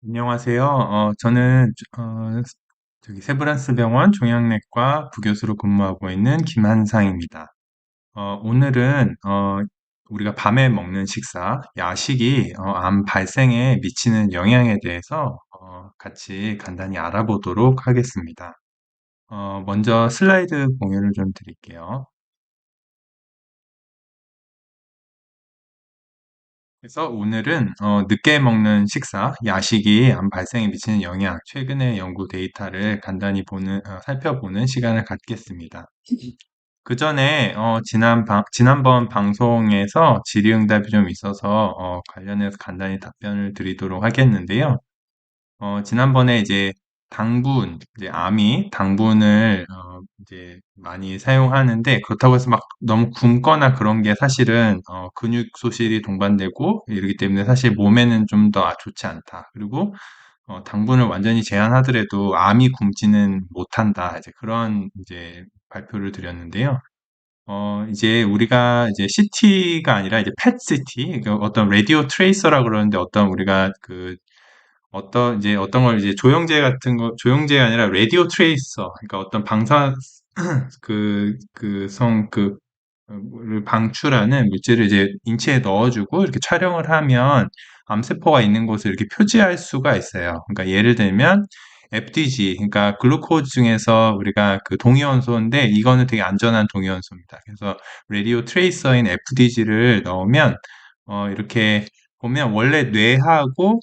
안녕하세요. 저는 저기 세브란스 병원 종양내과 부교수로 근무하고 있는 김한상입니다. 오늘은 우리가 밤에 먹는 식사, 야식이 암 발생에 미치는 영향에 대해서 같이 간단히 알아보도록 하겠습니다. 먼저 슬라이드 공유를 좀 드릴게요. 그래서 오늘은 늦게 먹는 식사, 야식이 암 발생에 미치는 영향, 최근의 연구 데이터를 간단히 살펴보는 시간을 갖겠습니다. 그 전에 지난번 방송에서 질의응답이 좀 있어서 관련해서 간단히 답변을 드리도록 하겠는데요. 지난번에 이제 이제 암이 당분을 이제 많이 사용하는데 그렇다고 해서 막 너무 굶거나 그런 게 사실은 근육 소실이 동반되고 이러기 때문에 사실 몸에는 좀 더 좋지 않다. 그리고 당분을 완전히 제한하더라도 암이 굶지는 못한다. 이제 그런 이제 발표를 드렸는데요. 이제 우리가 이제 CT가 아니라 이제 펫 CT, 어떤 라디오 트레이서라 그러는데 우리가 어떤 걸 이제 조영제 아니라 라디오 트레이서, 그러니까 어떤 를 방출하는 물질을 이제 인체에 넣어주고 이렇게 촬영을 하면 암세포가 있는 곳을 이렇게 표지할 수가 있어요. 그러니까 예를 들면 FDG, 그러니까 글루코즈 중에서 우리가 그 동위원소인데 이거는 되게 안전한 동위원소입니다. 그래서 라디오 트레이서인 FDG를 넣으면 이렇게 보면 원래 뇌하고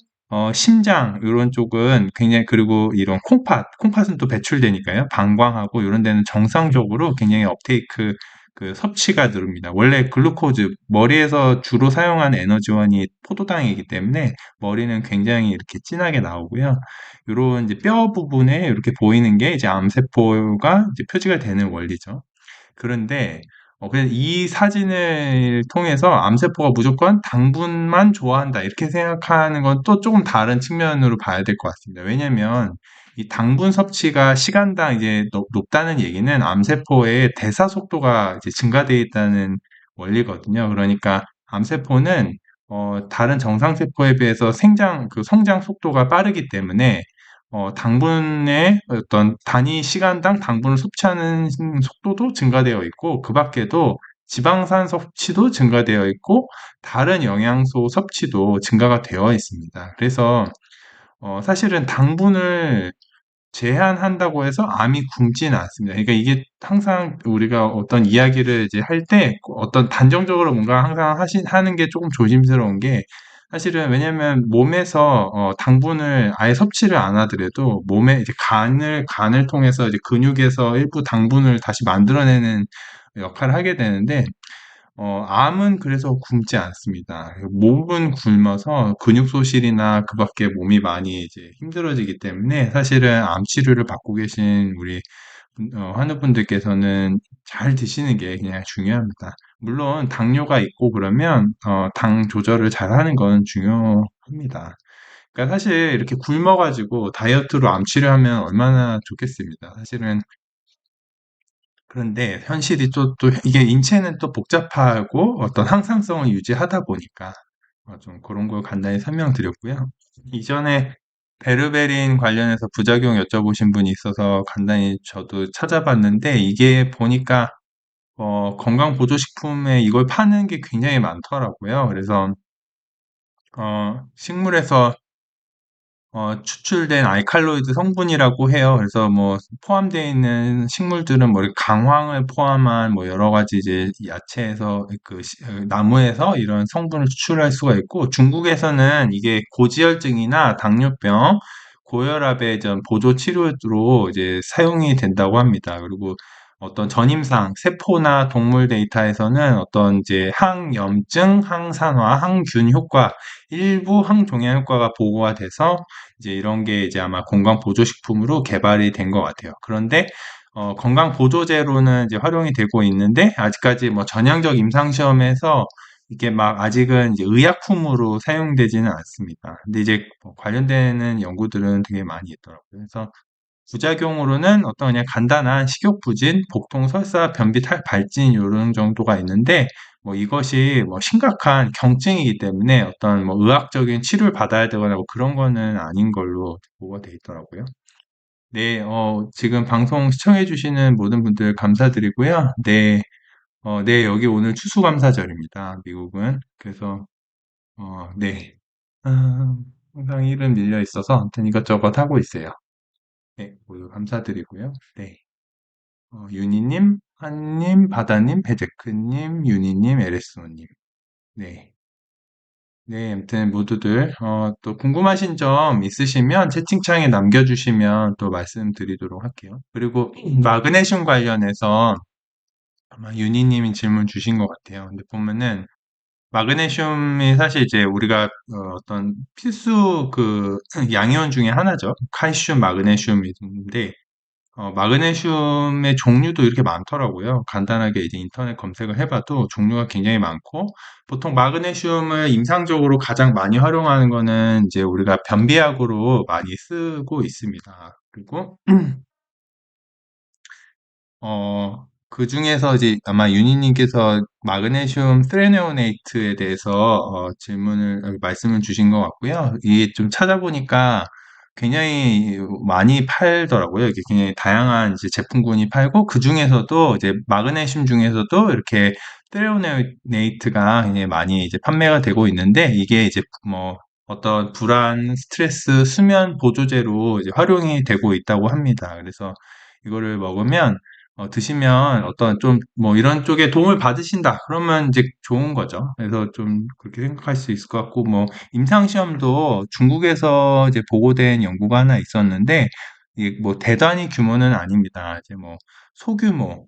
심장 이런 쪽은 굉장히, 그리고 이런 콩팥은 또 배출되니까요. 방광하고 이런 데는 정상적으로 굉장히 업테이크 그 섭취가 느릅니다. 원래 글루코즈 머리에서 주로 사용하는 에너지원이 포도당이기 때문에 머리는 굉장히 이렇게 진하게 나오고요. 요런 이제 뼈 부분에 이렇게 보이는 게 이제 암세포가 이제 표지가 되는 원리죠. 그런데 그냥 이 사진을 통해서 암세포가 무조건 당분만 좋아한다 이렇게 생각하는 건 또 조금 다른 측면으로 봐야 될 것 같습니다. 왜냐면 이 당분 섭취가 시간당 이제 높다는 얘기는 암세포의 대사 속도가 이제 증가되어 있다는 원리거든요. 그러니까 암세포는 다른 정상세포에 비해서 성장 속도가 빠르기 때문에 당분의 어떤 단위 시간당 당분을 섭취하는 속도도 증가되어 있고, 그 밖에도 지방산 섭취도 증가되어 있고, 다른 영양소 섭취도 증가가 되어 있습니다. 그래서 사실은 당분을 제한한다고 해서 암이 굶지는 않습니다. 그러니까 이게 항상 우리가 어떤 이야기를 이제 할 때 어떤 단정적으로 뭔가 항상 하는 게 조금 조심스러운 게, 사실은 왜냐면 몸에서 당분을 아예 섭취를 안 하더라도 몸에 이제 간을 통해서 이제 근육에서 일부 당분을 다시 만들어내는 역할을 하게 되는데, 암은 그래서 굶지 않습니다. 몸은 굶어서 근육 소실이나 그 밖에 몸이 많이 이제 힘들어지기 때문에 사실은 암 치료를 받고 계신 우리 환우분들께서는 잘 드시는 게 그냥 중요합니다. 물론 당뇨가 있고 그러면 당 조절을 잘 하는 건 중요합니다. 그러니까 사실 이렇게 굶어가지고 다이어트로 암 치료하면 얼마나 좋겠습니다. 사실은. 그런데 현실이 또 이게 인체는 또 복잡하고 어떤 항상성을 유지하다 보니까 좀 그런 걸 간단히 설명드렸고요. 이전에 베르베린 관련해서 부작용 여쭤보신 분이 있어서 간단히 저도 찾아봤는데, 이게 보니까 건강보조식품에 이걸 파는 게 굉장히 많더라고요. 그래서 식물에서 추출된 알칼로이드 성분이라고 해요. 그래서 뭐 포함되어 있는 식물들은 뭐 이렇게 강황을 포함한 뭐 여러 가지 이제 야채에서 나무에서 이런 성분을 추출할 수가 있고, 중국에서는 이게 고지혈증이나 당뇨병, 고혈압의 전 보조 치료로 이제 사용이 된다고 합니다. 그리고 어떤 전임상 세포나 동물 데이터에서는 어떤 이제 항염증, 항산화, 항균 효과, 일부 항종양 효과가 보고가 돼서 이제 이런 게 이제 아마 건강보조식품으로 개발이 된 것 같아요. 그런데 건강보조제로는 이제 활용이 되고 있는데, 아직까지 뭐 전향적 임상시험에서 이게 막 아직은 이제 의약품으로 사용되지는 않습니다. 근데 이제 관련되는 연구들은 되게 많이 있더라고요. 그래서 부작용으로는 어떤 그냥 간단한 식욕 부진, 복통, 설사, 변비, 발진 이런 정도가 있는데 뭐 이것이 뭐 심각한 경증이기 때문에 어떤 뭐 의학적인 치료를 받아야 되거나 뭐 그런 거는 아닌 걸로 보고가 돼 있더라고요. 네, 지금 방송 시청해 주시는 모든 분들 감사드리고요. 네, 네, 여기 오늘 추수감사절입니다. 미국은. 그래서 네. 아, 항상 일은 밀려 있어서 아무튼 이것저것 하고 있어요. 네, 모두 감사드리고요. 네. 유니님, 한님, 바다님, 배제크님, 유니님, 에레스모님. 네. 네, 아무튼 모두들, 또 궁금하신 점 있으시면 채팅창에 남겨주시면 또 말씀드리도록 할게요. 그리고 마그네슘 관련해서 아마 유니님이 질문 주신 것 같아요. 근데 보면은 마그네슘이 사실 이제 우리가 어떤 필수 그 양이온 중에 하나죠. 칼슘, 마그네슘인데 마그네슘의 종류도 이렇게 많더라고요. 간단하게 이제 인터넷 검색을 해봐도 종류가 굉장히 많고, 보통 마그네슘을 임상적으로 가장 많이 활용하는 거는 이제 우리가 변비약으로 많이 쓰고 있습니다. 그리고 그 중에서 이제 아마 유니님께서 마그네슘 스레네오네이트에 대해서 말씀을 주신 것 같고요. 이게 좀 찾아보니까 굉장히 많이 팔더라고요. 이게 굉장히 다양한 이제 제품군이 팔고 그 중에서도 이제 마그네슘 중에서도 이렇게 스레오네이트가 굉장히 많이 이제 판매가 되고 있는데 이게 이제 뭐 어떤 불안, 스트레스, 수면 보조제로 이제 활용이 되고 있다고 합니다. 그래서 이거를 먹으면 드시면 어떤 좀 뭐 이런 쪽에 도움을 받으신다. 그러면 이제 좋은 거죠. 그래서 좀 그렇게 생각할 수 있을 것 같고, 뭐 임상시험도 중국에서 이제 보고된 연구가 하나 있었는데, 이게 뭐 대단히 규모는 아닙니다. 이제 뭐 소규모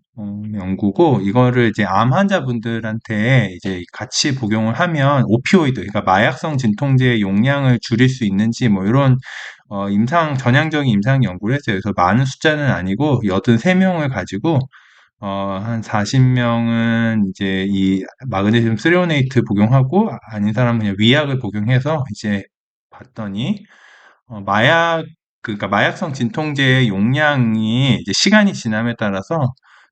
연구고, 이거를 이제 암 환자분들한테 이제 같이 복용을 하면 오피오이드, 그러니까 마약성 진통제의 용량을 줄일 수 있는지 뭐 이런 전향적인 임상 연구를 했어요. 그래서 많은 숫자는 아니고 83명을 가지고 한 40명은 이제 이 마그네슘 스레오네이트 복용하고 아닌 사람은 그냥 위약을 복용해서 이제 봤더니 그러니까 마약성 진통제의 용량이 이제 시간이 지남에 따라서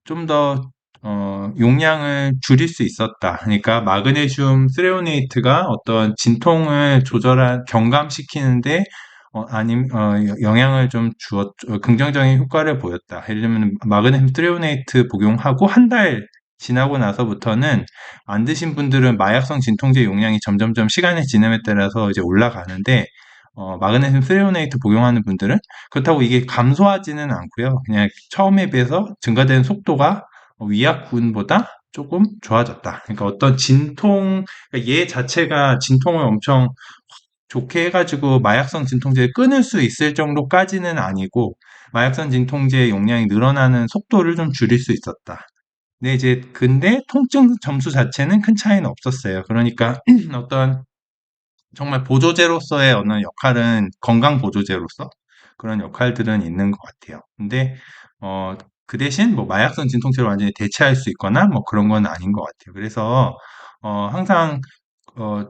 좀 더 용량을 줄일 수 있었다. 그러니까 마그네슘 스레오네이트가 어떤 진통을 경감시키는데 영향을 좀 긍정적인 효과를 보였다. 예를 들면 마그네슘 스레오네이트 복용하고 한 달 지나고 나서부터는 안 드신 분들은 마약성 진통제 용량이 점점점 시간이 지남에 따라서 이제 올라가는데 마그네슘 스레오네이트 복용하는 분들은 그렇다고 이게 감소하지는 않고요. 그냥 처음에 비해서 증가되는 속도가 위약군보다 조금 좋아졌다. 그러니까 어떤 그러니까 얘 자체가 진통을 엄청 좋게 해가지고 마약성 진통제를 끊을 수 있을 정도까지는 아니고 마약성 진통제의 용량이 늘어나는 속도를 좀 줄일 수 있었다. 근데 통증 점수 자체는 큰 차이는 없었어요. 그러니까 어떤 정말 보조제로서의 어느 역할은 건강 보조제로서 그런 역할들은 있는 것 같아요. 근데 어, 그 대신 뭐 마약성 진통제를 완전히 대체할 수 있거나 뭐 그런 건 아닌 것 같아요. 그래서 항상 어,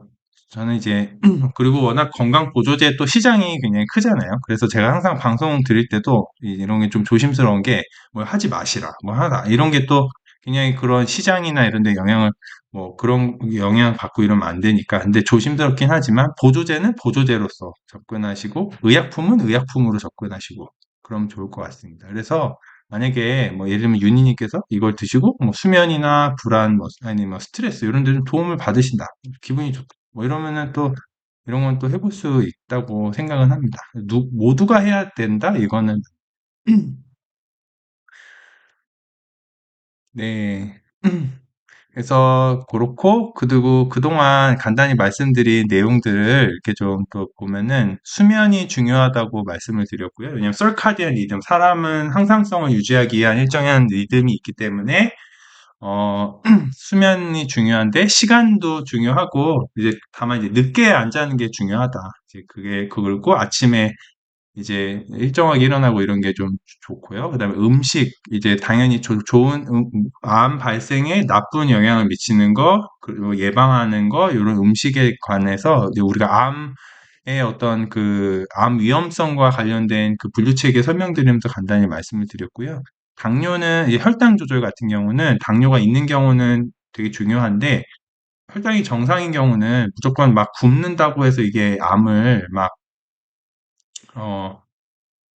저는 이제 그리고 워낙 건강 보조제 또 시장이 굉장히 크잖아요. 그래서 제가 항상 방송 드릴 때도 이런 게 좀 조심스러운 게 뭐 하지 마시라, 뭐 하라 이런 게 또 굉장히 그런 시장이나 이런 데 영향을 뭐 그런 영향 받고 이러면 안 되니까. 근데 조심스럽긴 하지만 보조제는 보조제로서 접근하시고 의약품은 의약품으로 접근하시고 그럼 좋을 것 같습니다. 그래서 만약에 뭐 예를 들면 윤희님께서 이걸 드시고 뭐 수면이나 불안 뭐 아니 뭐 스트레스 이런 데 좀 도움을 받으신다. 기분이 좋다. 뭐 이러면은 또 이런 건 또 해볼 수 있다고 생각은 합니다. 모두가 해야 된다? 이거는 네. 그래서 그렇고 그리고 그동안 간단히 말씀드린 내용들을 이렇게 좀 또 보면은 수면이 중요하다고 말씀을 드렸고요. 왜냐하면 서카디안 리듬, 사람은 항상성을 유지하기 위한 일정한 리듬이 있기 때문에 수면이 중요한데 시간도 중요하고 이제 다만 이제 늦게 안 자는 게 중요하다. 이제 그걸고 아침에 이제 일정하게 일어나고 이런 게 좀 좋고요. 그다음에 음식 이제 당연히 좋은 암 발생에 나쁜 영향을 미치는 거 그리고 예방하는 거 이런 음식에 관해서 이제 우리가 어떤 그 암 위험성과 관련된 그 분류 체계 설명드리면서 간단히 말씀을 드렸고요. 당뇨는 이 혈당 조절 같은 경우는 당뇨가 있는 경우는 되게 중요한데 혈당이 정상인 경우는 무조건 막 굶는다고 해서 이게 암을 막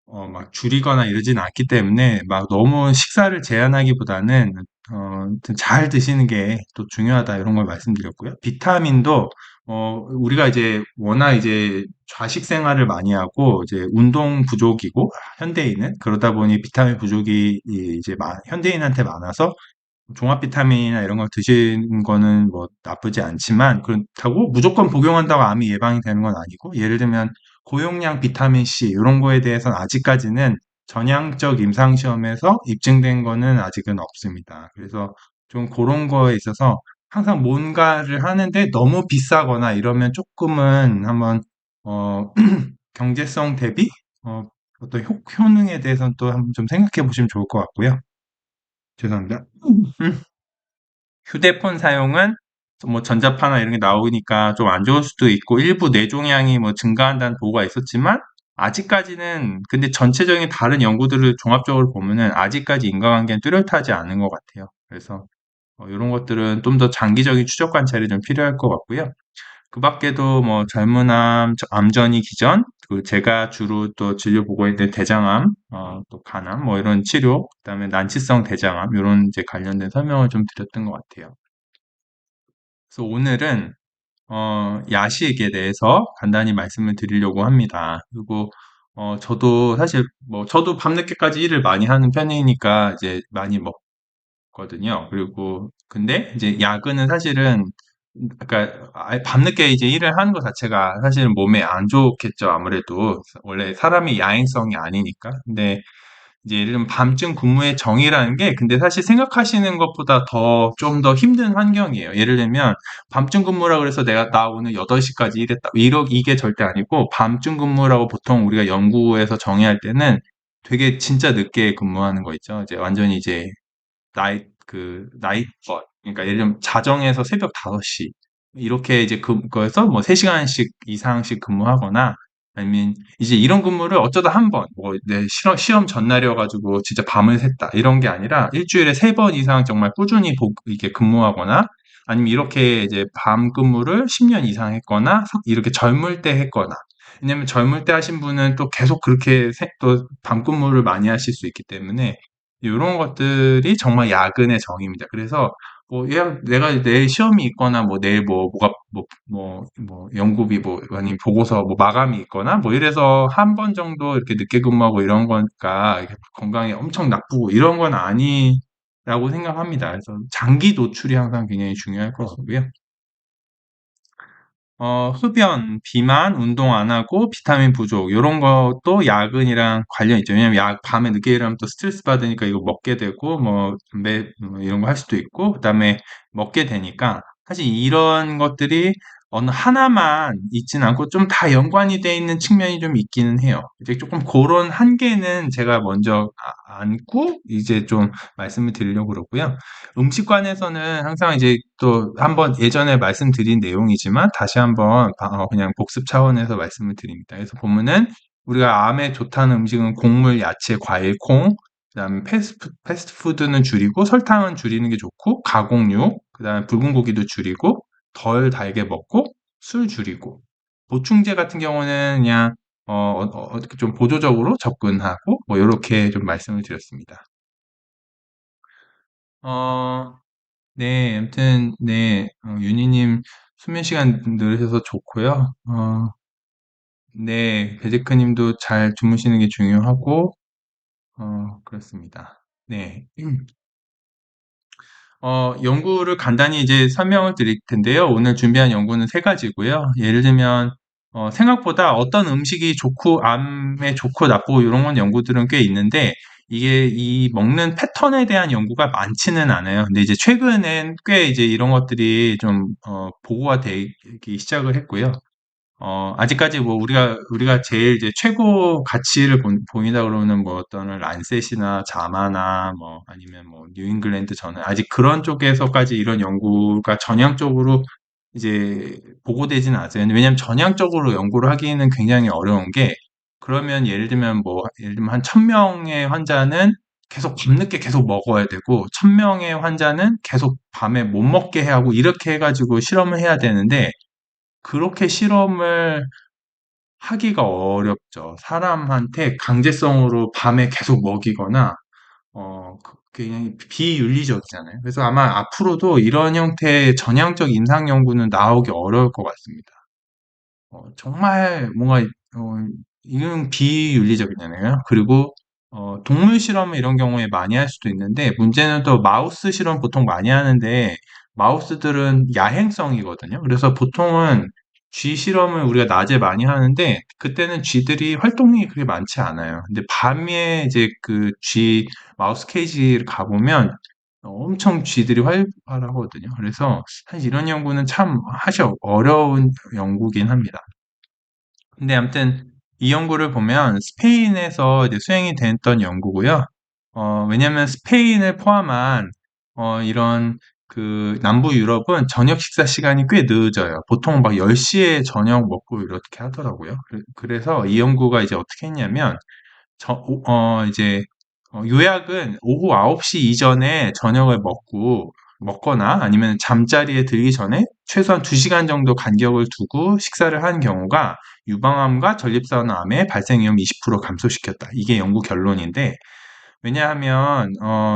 어, 막 줄이거나 이러진 않기 때문에 막 너무 식사를 제한하기보다는 아무튼 잘 드시는 게 또 중요하다 이런 걸 말씀드렸고요. 비타민도 우리가 이제 워낙 이제 좌식 생활을 많이 하고 이제 운동 부족이고 현대인은 그러다 보니 비타민 부족이 이제 현대인한테 많아서 종합 비타민이나 이런 거 드시는 거는 뭐 나쁘지 않지만 그렇다고 무조건 복용한다고 암이 예방이 되는 건 아니고 예를 들면 고용량 비타민 C 이런 거에 대해서는 아직까지는 전향적 임상시험에서 입증된 거는 아직은 없습니다. 그래서 좀 그런 거에 있어서 항상 뭔가를 하는데 너무 비싸거나 이러면 조금은 한번 어, 경제성 대비 어떤 효능에 대해서는 또 한번 좀 생각해 보시면 좋을 것 같고요. 죄송합니다. 휴대폰 사용은 뭐 전자파나 이런 게 나오니까 좀 안 좋을 수도 있고 일부 뇌종양이 뭐 증가한다는 보고가 있었지만 아직까지는 근데 전체적인 다른 연구들을 종합적으로 보면은 아직까지 인과관계는 뚜렷하지 않은 것 같아요. 그래서 이런 것들은 좀 더 장기적인 추적 관찰이 좀 필요할 것 같고요. 그 밖에도 뭐 젊은 암, 암전이 기전, 그 제가 주로 또 진료 보고 있는 대장암, 또 간암, 뭐 이런 치료, 그다음에 난치성 대장암 이런 이제 관련된 설명을 좀 드렸던 것 같아요. 그래서 오늘은 야식에 대해서 간단히 말씀을 드리려고 합니다. 그리고 저도 사실 뭐 저도 밤늦게까지 일을 많이 하는 편이니까 이제 많이 먹거든요. 그리고 근데 이제 야근은 사실은 그러니까 밤늦게 이제 일을 하는 것 자체가 사실은 몸에 안 좋겠죠. 아무래도 원래 사람이 야행성이 아니니까. 근데 이제 예를 들면 밤중 근무의 정의라는 게 근데 사실 생각하시는 것보다 더 좀 더 힘든 환경이에요. 예를 들면 밤중 근무라 그래서 내가 나 오늘 8시까지 일했다. 이게 절대 아니고 밤중 근무라고 보통 우리가 연구에서 정의할 때는 되게 진짜 늦게 근무하는 거 있죠. 이제 완전히 이제 나이트 그러니까 예를 들면 자정에서 새벽 5시 이렇게 이제 그거에서 뭐 3시간씩 이상씩 근무하거나 아니면 이제 이런 근무를 어쩌다 한 번, 뭐 내 시험 전날이어가지고 진짜 밤을 샜다 이런 게 아니라 일주일에 3번 이상 정말 꾸준히 이렇게 근무하거나 아니면 이렇게 이제 밤 근무를 10년 이상 했거나 이렇게 젊을 때 했거나 왜냐면 젊을 때 하신 분은 또 계속 그렇게 또 밤 근무를 많이 하실 수 있기 때문에 이런 것들이 정말 야근의 정의입니다. 그래서 뭐 내가 내일 시험이 있거나 뭐 내일 뭐가 뭐 연구비 뭐 아니 보고서 뭐 마감이 있거나 뭐 이래서 한 번 정도 이렇게 늦게 근무하고 이런 거니까 이렇게 건강에 엄청 나쁘고 이런 건 아니라고 생각합니다. 그래서 장기 노출이 항상 굉장히 중요할 것 같고요. 흡연, 비만, 운동 안 하고 비타민 부족 요런 것도 야근이랑 관련 있죠. 왜냐면 밤에 늦게 일어나면 또 스트레스 받으니까 이거 먹게 되고 뭐 담배 뭐 이런 거 할 수도 있고 그다음에 먹게 되니까 사실 이런 것들이 어느 하나만 있진 않고 좀 다 연관이 돼 있는 측면이 좀 있기는 해요. 이제 조금 그런 한계는 제가 먼저 안고 이제 좀 말씀을 드리려고 그러고요. 음식관에서는 항상 이제 또 한번 예전에 말씀드린 내용이지만 다시 한번 그냥 복습 차원에서 말씀을 드립니다. 그래서 보면은 우리가 암에 좋다는 음식은 곡물, 야채, 과일, 콩, 그다음에 패스트푸드는 줄이고 설탕은 줄이는 게 좋고 가공육, 그다음에 붉은 고기도 줄이고 덜 달게 먹고 술 줄이고 보충제 같은 경우는 그냥 좀 보조적으로 접근하고 뭐 이렇게 좀 말씀을 드렸습니다. 어, 네, 아무튼, 네, 유니님 수면 시간 늘으셔서 좋고요. 네, 베제크님도 잘 주무시는 게 중요하고, 그렇습니다. 네. 연구를 간단히 이제 설명을 드릴 텐데요. 오늘 준비한 연구는 세 가지고요. 예를 들면, 생각보다 어떤 음식이 좋고, 암에 좋고 나쁘고 이런 건 연구들은 꽤 있는데, 이게 이 먹는 패턴에 대한 연구가 많지는 않아요. 근데 이제 최근엔 꽤 이제 이런 것들이 좀, 보고가 되기 시작을 했고요. 아직까지 뭐 우리가 제일 이제 최고 가치를 보인다 그러는 뭐 어떤 란셋이나 자마나 뭐 아니면 뭐 뉴잉글랜드 저널 아직 그런 쪽에서까지 이런 연구가 전향적으로 이제 보고되지는 않았어요. 왜냐면 전향적으로 연구를 하기는 굉장히 어려운 게 그러면 예를 들면 한 1000명의 환자는 계속 밤늦게 계속 먹어야 되고 1000명의 환자는 계속 밤에 못 먹게 해야 하고 이렇게 해가지고 실험을 해야 되는데 그렇게 실험을 하기가 어렵죠. 사람한테 강제성으로 밤에 계속 먹이거나 그냥 비윤리적이잖아요. 그래서 아마 앞으로도 이런 형태의 전향적 임상 연구는 나오기 어려울 것 같습니다. 정말 뭔가 이건 비윤리적이잖아요. 그리고 동물 실험 이런 경우에 많이 할 수도 있는데 문제는 또 마우스 실험 보통 많이 하는데 마우스들은 야행성이거든요. 그래서 보통은 쥐 실험을 우리가 낮에 많이 하는데 그때는 쥐들이 활동이 그렇게 많지 않아요. 근데 밤에 이제 그 쥐 마우스 케이지를 가보면 엄청 쥐들이 활발하거든요. 그래서 사실 이런 연구는 참 하기 어려운 연구긴 합니다. 근데 아무튼 이 연구를 보면 스페인에서 이제 수행이 됐던 연구고요. 왜냐면 스페인을 포함한 이런 그 남부 유럽은 저녁 식사 시간이 꽤 늦어요. 보통 막 10시에 저녁 먹고 이렇게 하더라고요. 그래서 이 연구가 이제 어떻게 했냐면 이제 요약은 오후 9시 이전에 저녁을 먹거나 아니면 잠자리에 들기 전에 최소한 2시간 정도 간격을 두고 식사를 한 경우가 유방암과 전립선암의 발생 위험 20% 감소시켰다. 이게 연구 결론인데 왜냐하면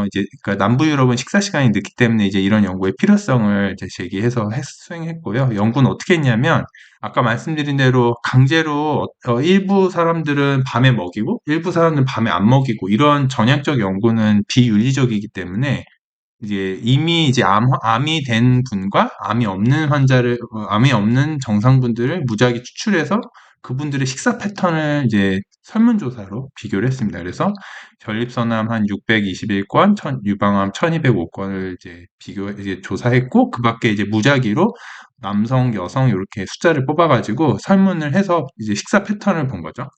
이제 그러니까 남부 유럽은 식사 시간이 늦기 때문에 이제 이런 연구의 필요성을 이제 제기해서 수행했고요. 연구는 어떻게 했냐면 아까 말씀드린 대로 강제로 일부 사람들은 밤에 먹이고 일부 사람들은 밤에 안 먹이고 이런 전향적 연구는 비윤리적이기 때문에 이제 이미 이제 암이 된 분과 암이 없는 정상분들을 무작위 추출해서 그분들의 식사 패턴을 이제 설문조사로 비교를 했습니다. 그래서 전립선암 한 621건, 유방암 1205건을 이제 조사했고, 그 밖에 이제 무작위로 남성, 여성 이렇게 숫자를 뽑아가지고 설문을 해서 이제 식사 패턴을 본 거죠.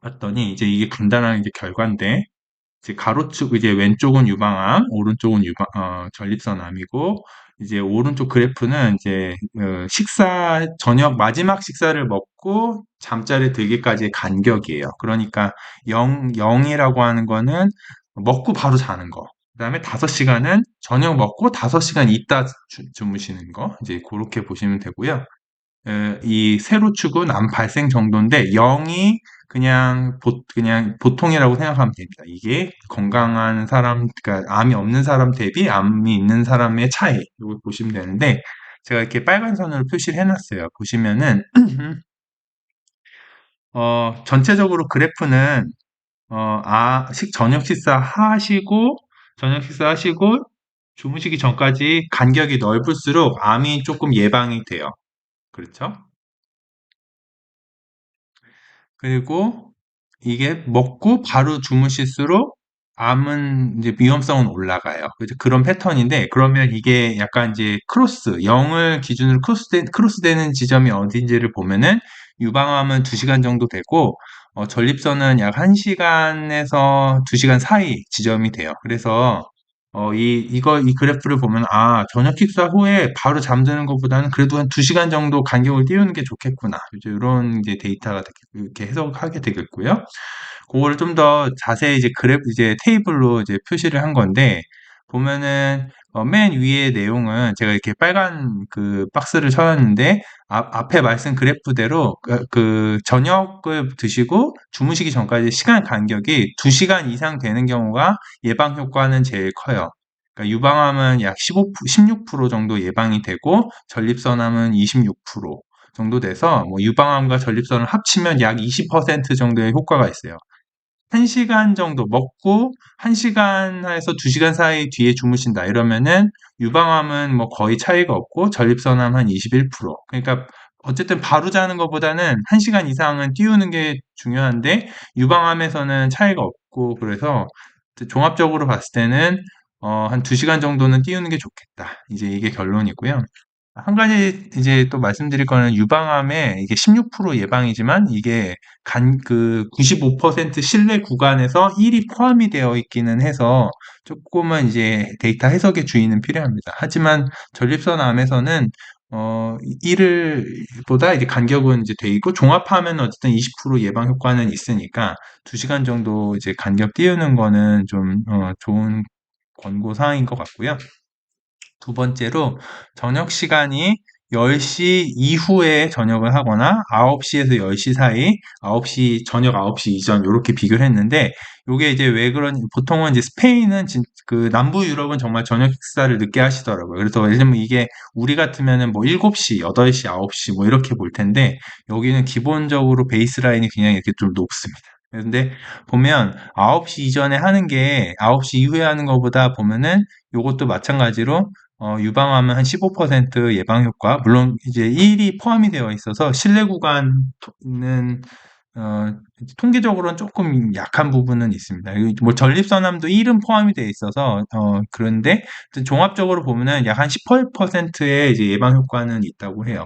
봤더니 이제 이게 간단한 이제 결과인데, 이제 가로축 이제 왼쪽은 유방암, 오른쪽은 전립선암이고 이제 오른쪽 그래프는 이제 저녁 마지막 식사를 먹고 잠자리에 들기까지의 간격이에요. 그러니까 0이라고 하는 거는 먹고 바로 자는 거. 그다음에 5시간은 저녁 먹고 5시간 있다 주무시는 거. 이제 그렇게 보시면 되고요. 이 세로축은 암 발생 정도인데 0이 그냥 보통이라고 생각하면 됩니다. 이게 건강한 사람, 그러니까 암이 없는 사람 대비 암이 있는 사람의 차이, 이걸 보시면 되는데, 제가 이렇게 빨간 선으로 표시를 해놨어요. 보시면은, 전체적으로 그래프는, 저녁 식사하시고, 주무시기 전까지 간격이 넓을수록 암이 조금 예방이 돼요. 그렇죠? 그리고 이게 먹고 바로 주무실수록 암은 이제 위험성은 올라가요. 그런 패턴인데 그러면 이게 약간 이제 0을 기준으로 크로스되는 지점이 어딘지를 보면은 유방암은 2시간 정도 되고 전립선은 약 1시간에서 2시간 사이 지점이 돼요. 그래서 이 그래프를 보면 저녁 식사 후에 바로 잠드는 것보다는 그래도 한 2시간 정도 간격을 띄우는 게 좋겠구나. 이제 이런 이제 데이터가 이렇게 해석하게 되겠고요. 그거를 좀 더 자세히 이제 이제 테이블로 이제 표시를 한 건데, 보면은, 맨 위의 내용은 제가 이렇게 빨간 그 박스를 쳐놨는데, 앞에 말씀 그래프대로 저녁을 드시고 주무시기 전까지 시간 간격이 2시간 이상 되는 경우가 예방 효과는 제일 커요. 그러니까 유방암은 약 16% 정도 예방이 되고, 전립선암은 26% 정도 돼서, 뭐 유방암과 전립선을 합치면 약 20% 정도의 효과가 있어요. 1시간 정도 먹고 1시간에서 2시간 사이 뒤에 주무신다 이러면은 유방암은 뭐 거의 차이가 없고 전립선암 한 21%. 그러니까 어쨌든 바로 자는 것보다는 1시간 이상은 띄우는 게 중요한데 유방암에서는 차이가 없고 그래서 종합적으로 봤을 때는 한 2시간 정도는 띄우는 게 좋겠다. 이제 이게 결론이고요. 한 가지 이제 또 말씀드릴 거는 유방암에 이게 16% 예방이지만 이게 95% 실내 구간에서 1이 포함이 되어 있기는 해서 조금은 이제 데이터 해석의 주의는 필요합니다. 하지만 전립선 암에서는 보다 이제 간격은 이제 돼 있고, 종합하면 어쨌든 20% 예방 효과는 있으니까, 2시간 정도 이제 간격 띄우는 거는 좀, 좋은 권고 사항인 것 같고요. 두 번째로 저녁 시간이 10시 이후에 저녁을 하거나 9시에서 10시 사이, 9시, 저녁 9시 이전, 이렇게 비교를 했는데, 요게 이제 왜 보통은 이제 스페인은 그 남부 유럽은 정말 저녁 식사를 늦게 하시더라고요. 그래서 예를 들면 이게 우리 같으면은 뭐 7시, 8시, 9시 뭐 이렇게 볼 텐데, 여기는 기본적으로 베이스라인이 그냥 이렇게 좀 높습니다. 근데 보면 9시 이전에 하는 게 9시 이후에 하는 것보다 보면은 요것도 마찬가지로 유방암은 한 15% 예방 효과, 물론 이제 1이 포함이 되어 있어서 실내 구간은 통계적으로는 조금 약한 부분은 있습니다. 뭐 전립선암도 1은 포함이 되어 있어서 그런데 종합적으로 보면은 약 한 18%의 이제 예방 효과는 있다고 해요.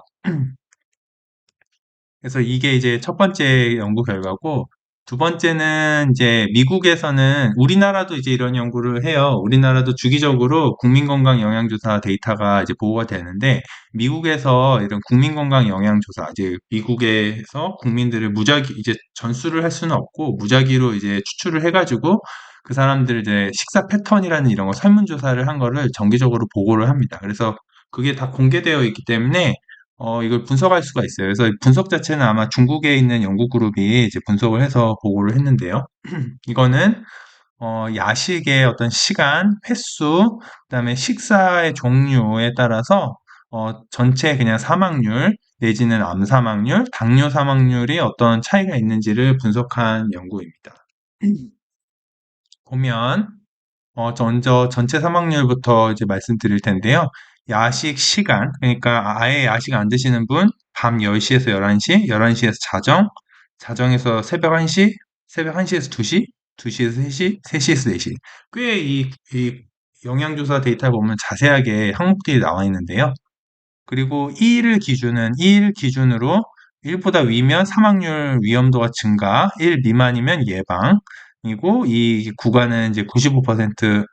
그래서 이게 이제 첫 번째 연구 결과고, 두 번째는 이제 미국에서는, 우리나라도 이제 이런 연구를 해요. 우리나라도 주기적으로 국민건강 영양조사 데이터가 이제 보고가 되는데, 미국에서 이런 국민건강 영양조사, 이제 미국에서 국민들을 무작위, 이제 전수를 할 수는 없고, 무작위로 이제 추출을 해가지고, 그 사람들 이제 식사 패턴이라는 이런 거 설문조사를 한 거를 정기적으로 보고를 합니다. 그래서 그게 다 공개되어 있기 때문에 이걸 분석할 수가 있어요. 그래서 분석 자체는 아마 중국에 있는 연구 그룹이 이제 분석을 해서 보고를 했는데요. 이거는 야식의 어떤 시간, 횟수, 그다음에 식사의 종류에 따라서 전체 그냥 사망률 내지는 암 사망률, 당뇨 사망률이 어떤 차이가 있는지를 분석한 연구입니다. 보면 먼저 전체 사망률부터 이제 말씀드릴 텐데요. 야식 시간, 그러니까 아예 야식 안 드시는 분, 밤 10시에서 11시, 11시에서 자정, 자정에서 새벽 1시, 새벽 1시에서 2시, 2시에서 3시, 3시에서 4시. 꽤 이 영양조사 데이터 보면 자세하게 항목들이 나와 있는데요. 그리고 2일 기준으로 1보다 위면 사망률 위험도가 증가, 1 미만이면 예방이고, 이 구간은 이제 95%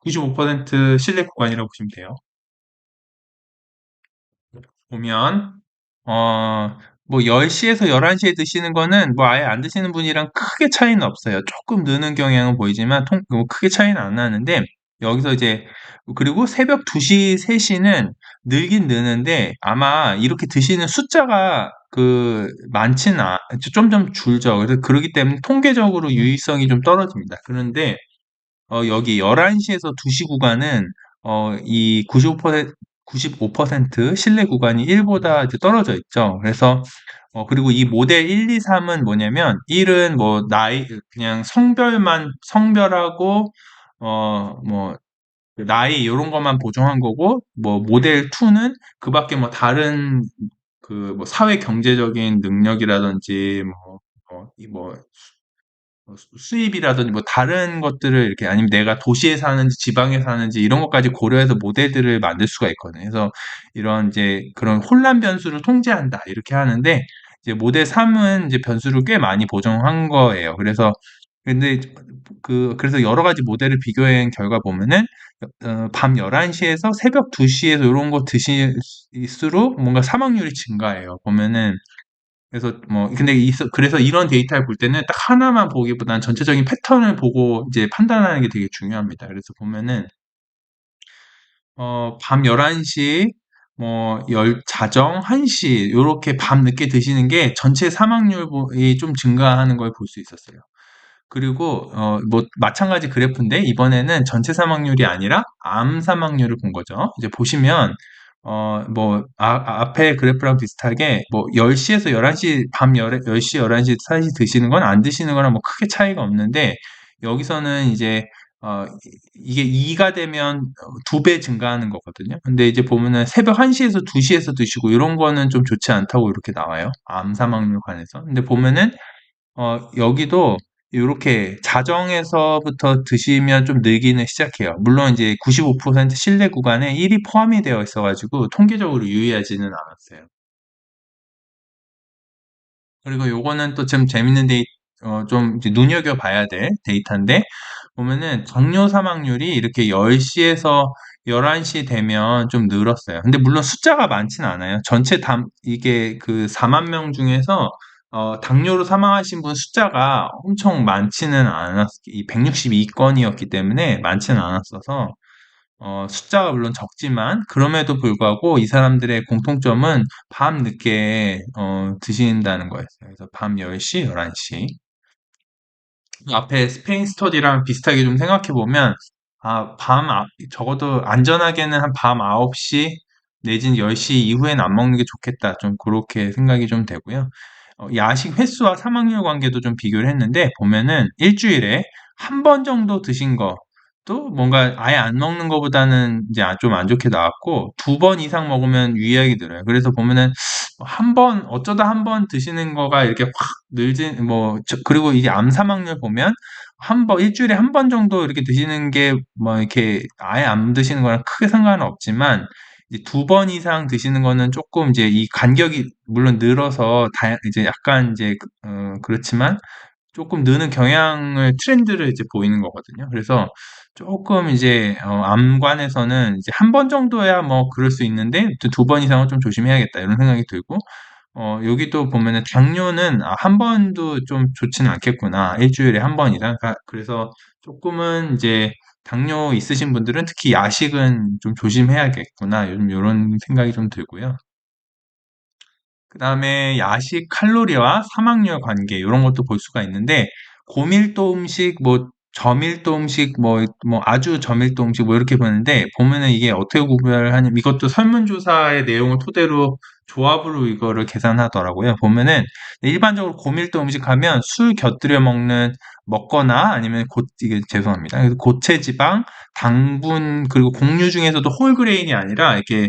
95% 실내 구간이라고 보시면 돼요. 보면 어, 뭐 10시에서 11시에 드시는 거는 뭐 아예 안 드시는 분이랑 크게 차이는 없어요. 조금 느는 경향은 보이지만 뭐 크게 차이는 안 나는데, 여기서 이제 그리고 새벽 2시, 3시는 늘긴 느는데 아마 이렇게 드시는 숫자가 많지는 좀 줄죠. 그래서 그러기 때문에 통계적으로 유의성이 좀 떨어집니다. 그런데 여기 11시에서 2시 구간은 이 95% 실내 구간이 1보다 이제 떨어져 있죠. 그래서 그리고 이 모델 1, 2, 3은 뭐냐면, 1은 뭐 나이 그냥 성별하고 뭐 나이 요런 것만 보정한 거고, 뭐 모델 2는 그밖에 뭐 다른 뭐 사회 경제적인 능력이라든지 뭐 수입이라든지 뭐 다른 것들을 이렇게, 아니면 내가 도시에 사는지 지방에 사는지 이런 것까지 고려해서 모델들을 만들 수가 있거든요. 그래서 이런 이제 그런 혼란 변수를 통제한다 이렇게 하는데, 이제 모델 3은 이제 변수를 꽤 많이 보정한 거예요. 그래서 근데 그래서 여러 가지 모델을 비교한 결과 보면은 밤 11시에서 새벽 2시에서 이런 거 드실수록 뭔가 사망률이 증가해요. 보면은, 그래서 뭐 근데 그래서 이런 데이터를 볼 때는 딱 하나만 보기보다는 전체적인 패턴을 보고 이제 판단하는 게 되게 중요합니다. 그래서 보면은 밤 11시, 자정 1시 요렇게 밤 늦게 드시는 게 전체 사망률이 좀 증가하는 걸 볼 수 있었어요. 그리고 뭐 마찬가지 그래프인데, 이번에는 전체 사망률이 아니라 암 사망률을 본 거죠. 이제 보시면 뭐 앞에 그래프랑 비슷하게 뭐 10시에서 11시, 밤 10시, 11시 사이 드시는 건 안 드시는 거랑 뭐 크게 차이가 없는데, 여기서는 이제 이게 2가 되면 2배 증가하는 거거든요. 근데 이제 보면은 새벽 1시에서 2시에서 드시고 이런 거는 좀 좋지 않다고 이렇게 나와요. 암 사망률 관해서. 근데 보면은 여기도 요렇게 자정에서부터 드시면 좀 늘기는 시작해요. 물론 이제 95% 실내 구간에 1이 포함이 되어 있어가지고 통계적으로 유의하지는 않았어요. 그리고 요거는 또 좀 재밌는 좀 이제 눈여겨봐야 될 데이터인데, 보면은 당뇨 사망률이 이렇게 10시에서 11시 되면 좀 늘었어요. 근데 물론 숫자가 많지는 않아요. 이게 그 4만 명 중에서 당뇨로 사망하신 분 숫자가 엄청 많지는 이 162건이었기 때문에 많지는 않았어서, 숫자가 물론 적지만, 그럼에도 불구하고 이 사람들의 공통점은 밤 늦게, 드신다는 거였어요. 그래서 밤 10시, 11시. 앞에 스페인 스터디랑 비슷하게 좀 생각해 보면, 적어도 안전하게는 한 밤 9시 내진 10시 이후엔 안 먹는 게 좋겠다. 좀 그렇게 생각이 좀 되고요. 야식 횟수와 사망률 관계도 좀 비교를 했는데, 보면은 일주일에 한 번 정도 드신 것도 뭔가 아예 안 먹는 것보다는 이제 좀 안 좋게 나왔고, 2번 이상 먹으면 유의하게 들어요. 그래서 보면은 어쩌다 한 번 드시는 거가 이렇게 확 그리고 이게 암 사망률 보면 일주일에 한 번 정도 이렇게 드시는 게 뭐 이렇게 아예 안 드시는 거랑 크게 상관은 없지만, 이제 2번 이상 드시는 거는 조금 이제 이 간격이 물론 늘어서 이제 약간 이제 그렇지만 조금 느는 트렌드를 이제 보이는 거거든요. 그래서 조금 이제 암관에서는 이제 한 번 정도야 뭐 그럴 수 있는데 2번 이상은 좀 조심해야겠다 이런 생각이 들고, 여기도 보면은 당뇨는 한 번도 좀 좋지는 않겠구나. 일주일에 한 번 이상. 그래서 조금은 이제 당뇨 있으신 분들은 특히 야식은 좀 조심해야겠구나. 요즘 이런 생각이 좀 들고요. 그 다음에 야식 칼로리와 사망률 관계 이런 것도 볼 수가 있는데, 고밀도 음식, 뭐 저밀도 음식, 뭐 아주 저밀도 음식 뭐 이렇게 보는데, 보면은 이게 어떻게 구별하냐면 이것도 설문조사의 내용을 토대로 조합으로 이거를 계산하더라고요. 보면은 일반적으로 고밀도 음식 하면 술 곁들여 먹거나 아니면 이게 죄송합니다. 그래서 고체 지방, 당분 그리고 곡류 중에서도 홀그레인이 아니라 이렇게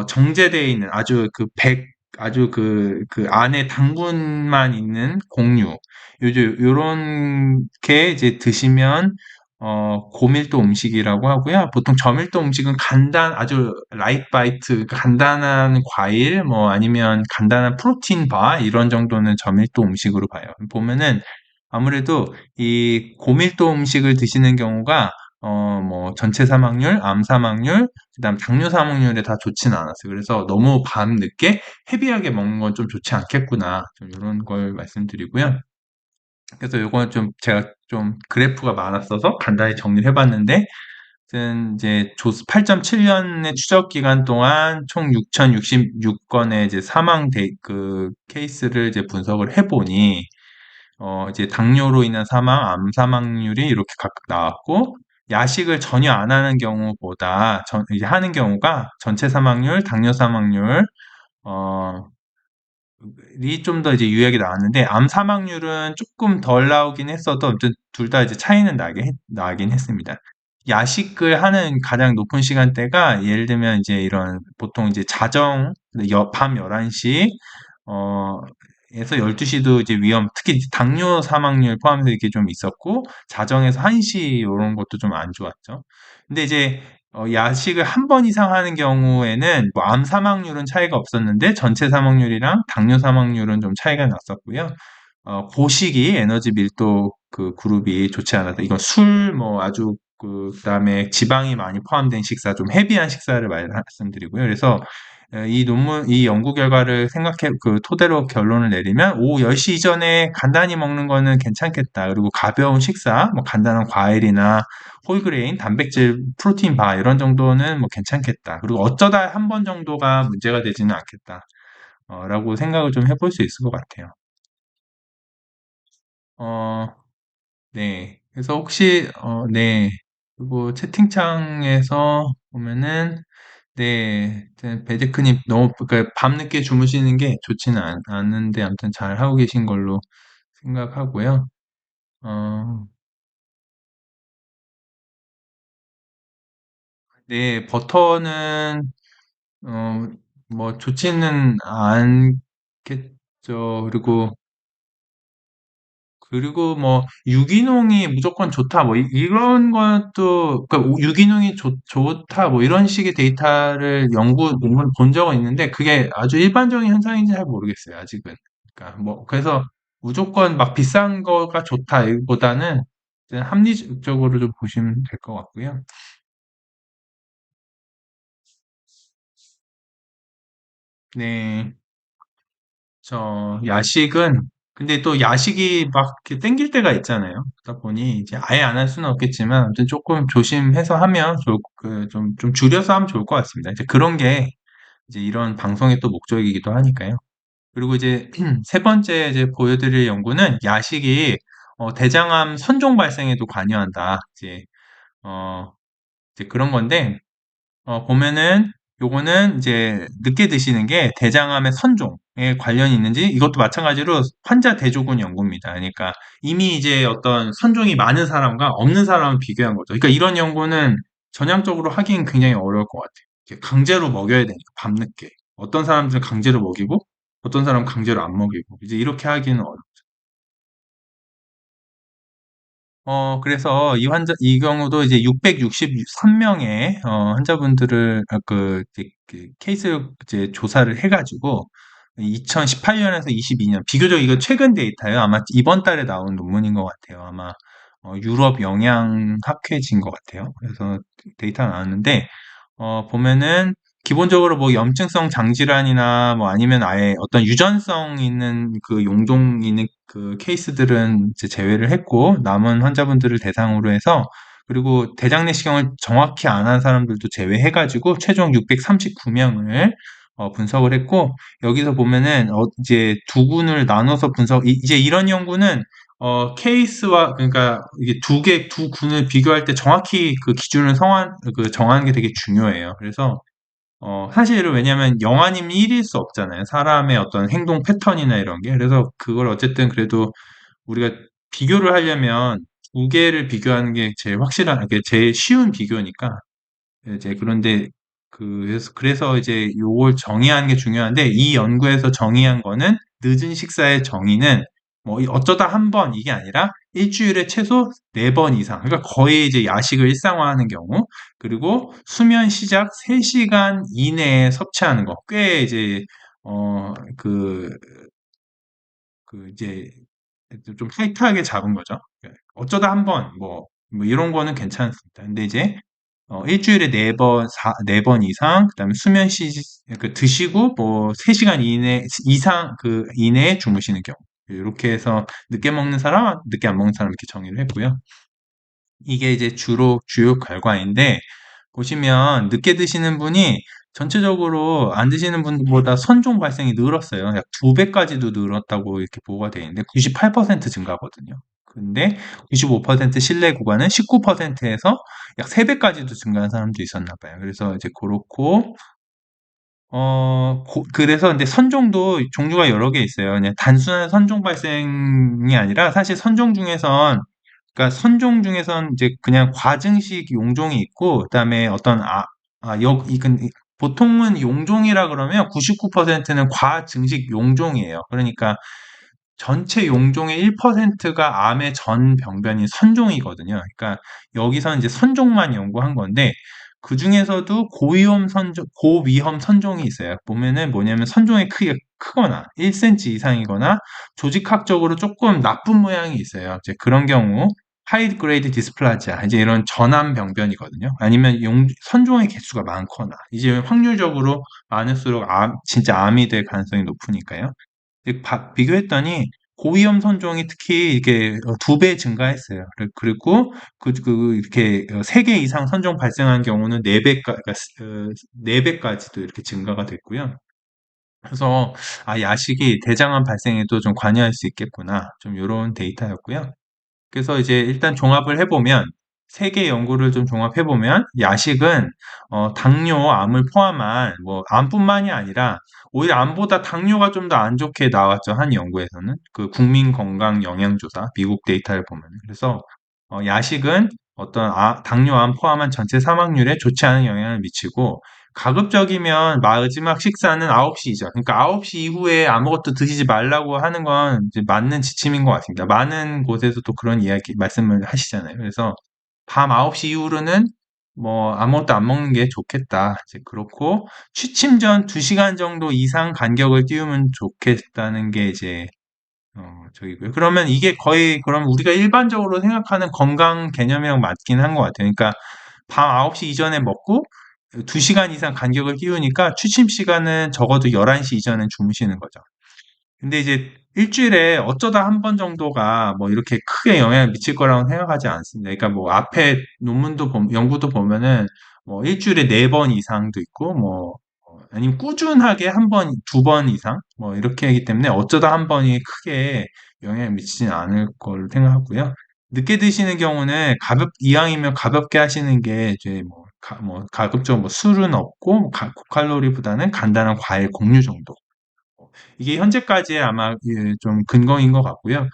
정제되어 있는 아주 그 안에 당분만 있는 곡류. 요런 게 이제 드시면, 고밀도 음식이라고 하고요. 보통 저밀도 음식은 아주 라이트 바이트, 그러니까 간단한 과일, 뭐 아니면 간단한 프로틴 바, 이런 정도는 저밀도 음식으로 봐요. 보면은 아무래도 이 고밀도 음식을 드시는 경우가, 뭐 전체 사망률, 암 사망률, 그다음 당뇨 사망률에 다 좋지는 않았어요. 그래서 너무 밤늦게 헤비하게 먹는 건 좀 좋지 않겠구나. 좀 이런 걸 말씀드리고요. 그래서 요거는 좀 제가 좀 그래프가 많았어서 간단히 정리를 해봤는데, 아무튼 이제 8.7년의 추적 기간 동안 총 6,066건의 이제 그 케이스를 이제 분석을 해보니, 이제 당뇨로 인한 암 사망률이 이렇게 각각 나왔고, 야식을 전혀 안 하는 경우보다 이제 하는 경우가 전체 사망률, 당뇨 사망률, 어, 이 좀 더 이제 유의하게 나왔는데, 암 사망률은 조금 덜 나오긴 했어도 아무튼 둘 다 이제 차이는 나긴 했습니다. 야식을 하는 가장 높은 시간대가 예를 들면 이제 이런 보통 이제 밤 11시 에서 12시도 이제 특히 이제 당뇨 사망률 포함해서 이렇게 좀 있었고, 자정에서 1시 이런 것도 좀 안 좋았죠. 근데 이제 야식을 한 번 이상 하는 경우에는 뭐 암 사망률은 차이가 없었는데 전체 사망률이랑 당뇨 사망률은 좀 차이가 났었고요. 고식이 에너지 밀도 그 그룹이 좋지 않았다. 이건 뭐 아주 그다음에 지방이 많이 포함된 식사, 좀 헤비한 식사를 말씀드리고요. 그래서 이 연구 결과를 토대로 결론을 내리면 오후 10시 이전에 간단히 먹는 거는 괜찮겠다. 그리고 가벼운 식사, 뭐 간단한 과일이나 홀그레인, 단백질, 프로틴 바 이런 정도는 뭐 괜찮겠다. 그리고 어쩌다 한 번 정도가 문제가 되지는 않겠다. 라고 생각을 좀 해볼 수 있을 것 같아요. 어, 네. 그래서 혹시, 네. 그리고 채팅창에서 보면은, 네. 베데크님 너무, 그러니까 밤늦게 주무시는 게 좋지는 않은데, 아무튼 잘 하고 계신 걸로 생각하고요. 어, 네. 버터는, 어, 뭐, 좋지는 않겠죠. 그리고 뭐 유기농이 무조건 좋다 뭐 이런 것도, 그러니까 유기농이 좋다 뭐 이런 식의 데이터를 연구 논문 본 적은 있는데 그게 아주 일반적인 현상인지 잘 모르겠어요 아직은. 그러니까 뭐 그래서 무조건 막 비싼 거가 좋다 보다는 합리적으로 좀 보시면 될 것 같고요. 네. 야식은, 근데 또 야식이 막 이렇게 땡길 때가 있잖아요. 그러다 보니 이제 아예 안 할 수는 없겠지만, 아무튼 조금 조심해서 하면 좀 줄여서 하면 좋을 것 같습니다. 이제 그런 게 이제 이런 방송의 또 목적이기도 하니까요. 그리고 이제 세 번째 이제 보여드릴 연구는 야식이 대장암 선종 발생에도 관여한다. 어, 이제 그런 건데, 보면은 요거는 이제 늦게 드시는 게 대장암의 선종에 관련이 있는지 이것도 마찬가지로 환자 대조군 연구입니다. 그러니까 이미 이제 어떤 선종이 많은 사람과 없는 사람을 비교한 거죠. 그러니까 이런 연구는 전향적으로 하기는 굉장히 어려울 것 같아요. 이렇게 강제로 먹여야 되니까 밤늦게. 어떤 사람들은 강제로 먹이고 어떤 사람은 강제로 안 먹이고 이제 이렇게 하기는 어렵죠. 그래서 이 경우도 이제 663명의 환자분들을 그 케이스 이제 조사를 해가지고 2018년에서 22년 비교적 이거 최근 데이터예요. 아마 이번 달에 나온 논문인 것 같아요. 아마 유럽 영양학회지인 것 같아요. 그래서 데이터가 나왔는데 보면은 기본적으로 뭐 염증성 장질환이나 뭐 아니면 아예 어떤 유전성 있는 그 용종 있는 그 케이스들은 이제 제외를 했고 남은 환자분들을 대상으로 해서 그리고 대장 내시경을 정확히 안 한 사람들도 제외해가지고 최종 639명을 분석을 했고 여기서 보면은 이제 두 군을 나눠서 이제 이런 연구는 케이스와, 그러니까, 이게 두 군을 비교할 때 정확히 그 기준을 정하는 게 되게 중요해요. 그래서, 사실은 왜냐면 영아님 1일 수 없잖아요. 사람의 어떤 행동 패턴이나 이런 게. 그래서 그걸 어쨌든 그래도 우리가 비교를 하려면 두 개를 비교하는 게 제일 확실한, 게 제일 쉬운 비교니까. 이제 그런데 그래서 이제 요걸 정의하는 게 중요한데 이 연구에서 정의한 거는 늦은 식사의 정의는 뭐 어쩌다 한 번 이게 아니라 일주일에 최소 4번 이상 그러니까 거의 이제 야식을 일상화하는 경우 그리고 수면 시작 3시간 이내에 섭취하는 거 꽤 이제 어그 이제 좀 타이트하게 잡은 거죠. 어쩌다 한 번, 뭐 이런 거는 괜찮습니다. 근데 이제 일주일에 4번 이상, 그다음에 드시고 뭐 3시간 이내에 주무시는 경우. 이렇게 해서 늦게 먹는 사람, 늦게 안 먹는 사람 이렇게 정의를 했고요. 이게 이제 주요 결과인데, 보시면 늦게 드시는 분이 전체적으로 안 드시는 분보다 선종 발생이 늘었어요. 약 2배까지도 늘었다고 이렇게 보고가 되어 있는데 98% 증가거든요. 근데 95% 실내 구간은 19%에서 약 3배까지도 증가한 사람도 있었나 봐요. 그래서 이제 그렇고 그래서 근데 선종도 종류가 여러 개 있어요. 그냥 단순한 선종 발생이 아니라 사실 그러니까 선종 중에선 이제 그냥 과증식 용종이 있고, 그다음에 보통은 용종이라 그러면 99%는 과증식 용종이에요. 그러니까 전체 용종의 1%가 암의 전 병변인 선종이거든요. 그러니까 여기서 이제 선종만 연구한 건데 그 중에서도 고위험 선종이 있어요. 보면은 뭐냐면 선종의 크기가 크거나 1cm 이상이거나 조직학적으로 조금 나쁜 모양이 있어요. 이제 그런 경우 하이 그레이드 디스플라지아 이제 이런 전암 병변이거든요. 아니면 선종의 개수가 많거나 이제 확률적으로 많을수록 진짜 암이 될 가능성이 높으니까요. 비교했더니 고위험 선종이 특히 이게 2배 증가했어요. 그리고 이렇게 3개 이상 선종 발생한 경우는 4배까지도 이렇게 증가가 됐고요. 그래서 야식이 대장암 발생에도 좀 관여할 수 있겠구나. 좀 이런 데이터였고요. 그래서 이제 일단 종합을 해보면 세 개 연구를 좀 종합해보면 야식은 당뇨, 암을 포함한 뭐 암뿐만이 아니라 오히려 암보다 당뇨가 좀 더 안 좋게 나왔죠. 한 연구에서는 그 국민건강영양조사 미국 데이터를 보면 그래서 야식은 당뇨, 암 포함한 전체 사망률에 좋지 않은 영향을 미치고 가급적이면 마지막 식사는 9시 이전. 그러니까 9시 이후에 아무것도 드시지 말라고 하는 건 이제 맞는 지침인 것 같습니다. 많은 곳에서도 그런 말씀을 하시잖아요. 그래서 밤 9시 이후로는 뭐 아무것도 안 먹는 게 좋겠다. 이제 그렇고 취침 전 2시간 정도 이상 간격을 띄우면 좋겠다는 게 이제 저기고요. 그러면 이게 거의 그럼 우리가 일반적으로 생각하는 건강 개념이랑 맞긴 한 것 같아요. 그러니까 밤 9시 이전에 먹고 2시간 이상 간격을 끼우니까 취침 시간은 적어도 11시 이전엔 주무시는 거죠. 근데 이제 일주일에 어쩌다 한 번 정도가 뭐 이렇게 크게 영향을 미칠 거라고 생각하지 않습니다. 그러니까 뭐 앞에 연구도 보면은 뭐 일주일에 4번 이상도 있고 뭐 아니면 꾸준하게 한 번, 2번 이상 뭐 이렇게 하기 때문에 어쩌다 한 번이 크게 영향을 미치진 않을 걸 생각하고요. 늦게 드시는 경우는 이왕이면 가볍게 하시는 게 이제 뭐 가급적 뭐 술은 없고 뭐 고칼로리보다는 간단한 과일 공유 정도. 이게 현재까지의 아마 좀 근거인 것 같고요.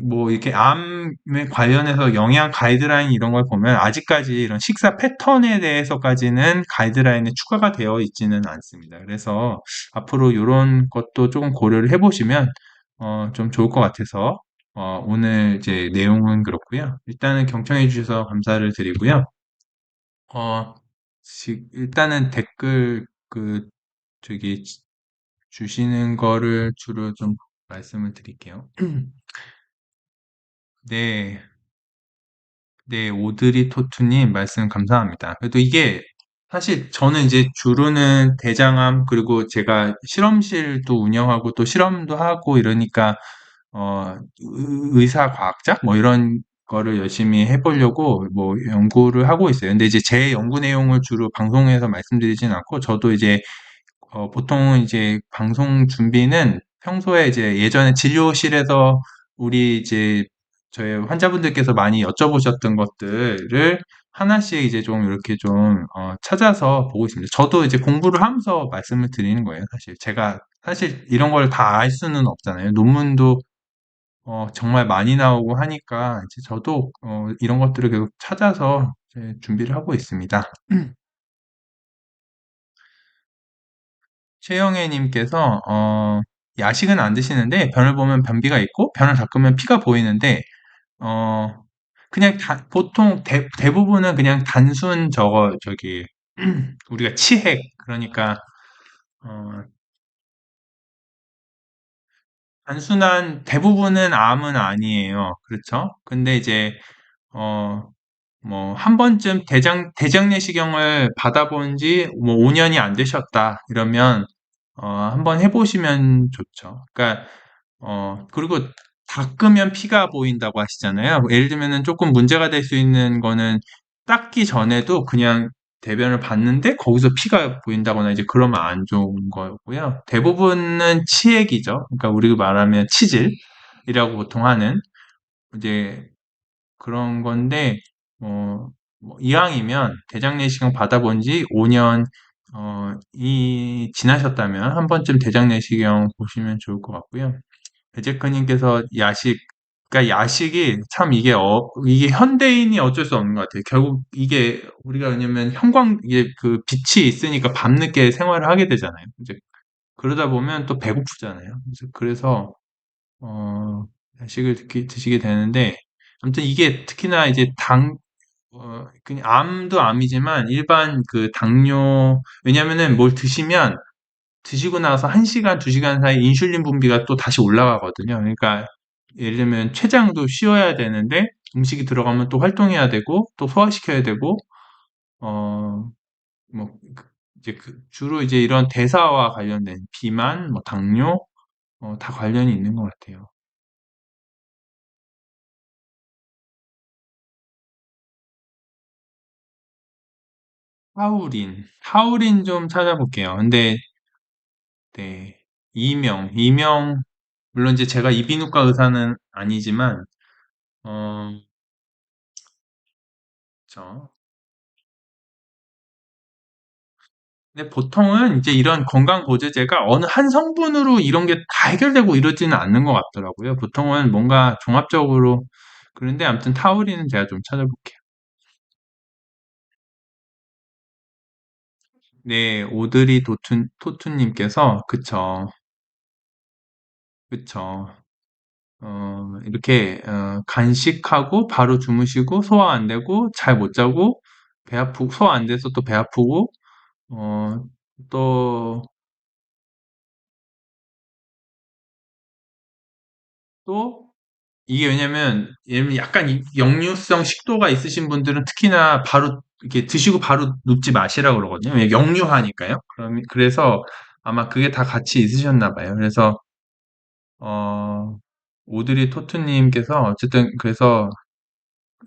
뭐 이렇게 암에 관련해서 영양 가이드라인 이런 걸 보면 아직까지 이런 식사 패턴에 대해서까지는 가이드라인에 추가가 되어 있지는 않습니다. 그래서 앞으로 이런 것도 조금 고려를 해보시면 좀 좋을 것 같아서 오늘 이제 내용은 그렇고요. 일단은 경청해 주셔서 감사를 드리고요. 어, 일단은 댓글 저기 주시는 거를 주로 좀 말씀을 드릴게요. 네, 네, 오드리 토투님 말씀 감사합니다. 그래도 이게 사실 저는 이제 주로는 대장암 그리고 제가 실험실도 운영하고 또 실험도 하고 이러니까 의사 과학자 뭐 이런 거를 열심히 해보려고 뭐 연구를 하고 있어요. 근데 이제 제 연구 내용을 주로 방송에서 말씀드리진 않고 저도 이제 보통은 이제 방송 준비는 평소에 이제 예전에 진료실에서 우리 이제 저희 환자분들께서 많이 여쭤보셨던 것들을 하나씩 이제 좀 이렇게 좀 찾아서 보고 있습니다. 저도 이제 공부를 하면서 말씀을 드리는 거예요. 사실 제가 사실 이런 걸 다 알 수는 없잖아요. 논문도 정말 많이 나오고 하니까 이제 저도 이런 것들을 계속 찾아서 이제 준비를 하고 있습니다. 최영애님께서 야식은 안 드시는데 변을 보면 변비가 있고 변을 닦으면 피가 보이는데 어, 그냥 보통 대부분은 그냥 단순 저기 우리가 치핵 그러니까 어, 단순한 대부분은 암은 아니에요. 그렇죠? 근데 이제 어, 뭐 한 번쯤 대장 내시경을 받아본 지 뭐 5년이 안 되셨다 이러면 한번 해보시면 좋죠. 그러니까 그리고 닦으면 피가 보인다고 하시잖아요. 예를 들면은 조금 문제가 될 수 있는 거는 닦기 전에도 그냥 대변을 봤는데 거기서 피가 보인다거나 이제 그러면 안 좋은 거고요. 대부분은 치액이죠. 그러니까 우리가 말하면 치질이라고 보통 하는 이제 그런 건데 뭐 이왕이면 대장 내시경 받아본 지 5년 이 지나셨다면 한 번쯤 대장 내시경 보시면 좋을 것 같고요. 베제크님께서 그러니까 야식이 참 이게 현대인이 어쩔 수 없는 것 같아요. 결국 이게 우리가 왜냐면 이게 그 빛이 있으니까 밤늦게 생활을 하게 되잖아요. 이제 그러다 보면 또 배고프잖아요. 그래서 어, 야식을 드시게 되는데 아무튼 이게 특히나 이제 그냥 암도 암이지만 일반 그 당뇨 왜냐면은 뭘 드시고 나서 1시간, 2시간 사이 인슐린 분비가 또 다시 올라가거든요. 그러니까 예를 들면 췌장도 쉬어야 되는데 음식이 들어가면 또 활동해야 되고 또 소화시켜야 되고 어, 뭐 이제 주로 이제 이런 대사와 관련된 비만, 뭐 당뇨 다 관련이 있는 것 같아요. 하우린 좀 찾아볼게요. 근데 네, 이명 물론 이제 제가 이비인후과 의사는 아니지만 어, 저 근데 보통은 이제 이런 건강보조제가 어느 한 성분으로 이런 게 다 해결되고 이러지는 않는 것 같더라고요. 보통은 뭔가 종합적으로 그런데 아무튼 타우린은 제가 좀 찾아볼게요. 네, 오드리 토투님께서 그쵸, 그쵸. 이렇게 간식하고 바로 주무시고 소화 안 되고 잘 못 자고 소화 안 돼서 또 배 아프고 어, 또 또 이게 왜냐면 얘는 약간 역류성 식도가 있으신 분들은 특히나 바로 이렇게 드시고 바로 눕지 마시라고 그러거든요. 왜냐면 역류하니까요. 그래서 아마 그게 다 같이 있으셨나 봐요. 그래서 어, 오드리 토트님께서 어쨌든 그래서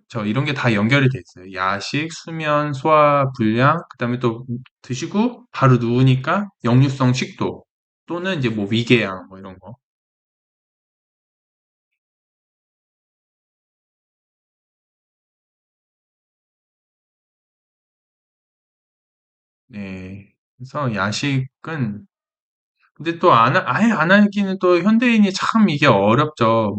저 이런 게 다 연결이 돼 있어요. 야식, 수면, 소화 불량, 그다음에 또 드시고 바로 누우니까 역류성 식도 또는 이제 뭐 위궤양 뭐 이런 거. 네. 그래서 야식은 근데 또 아예 안 하기는 또 현대인이 참 이게 어렵죠.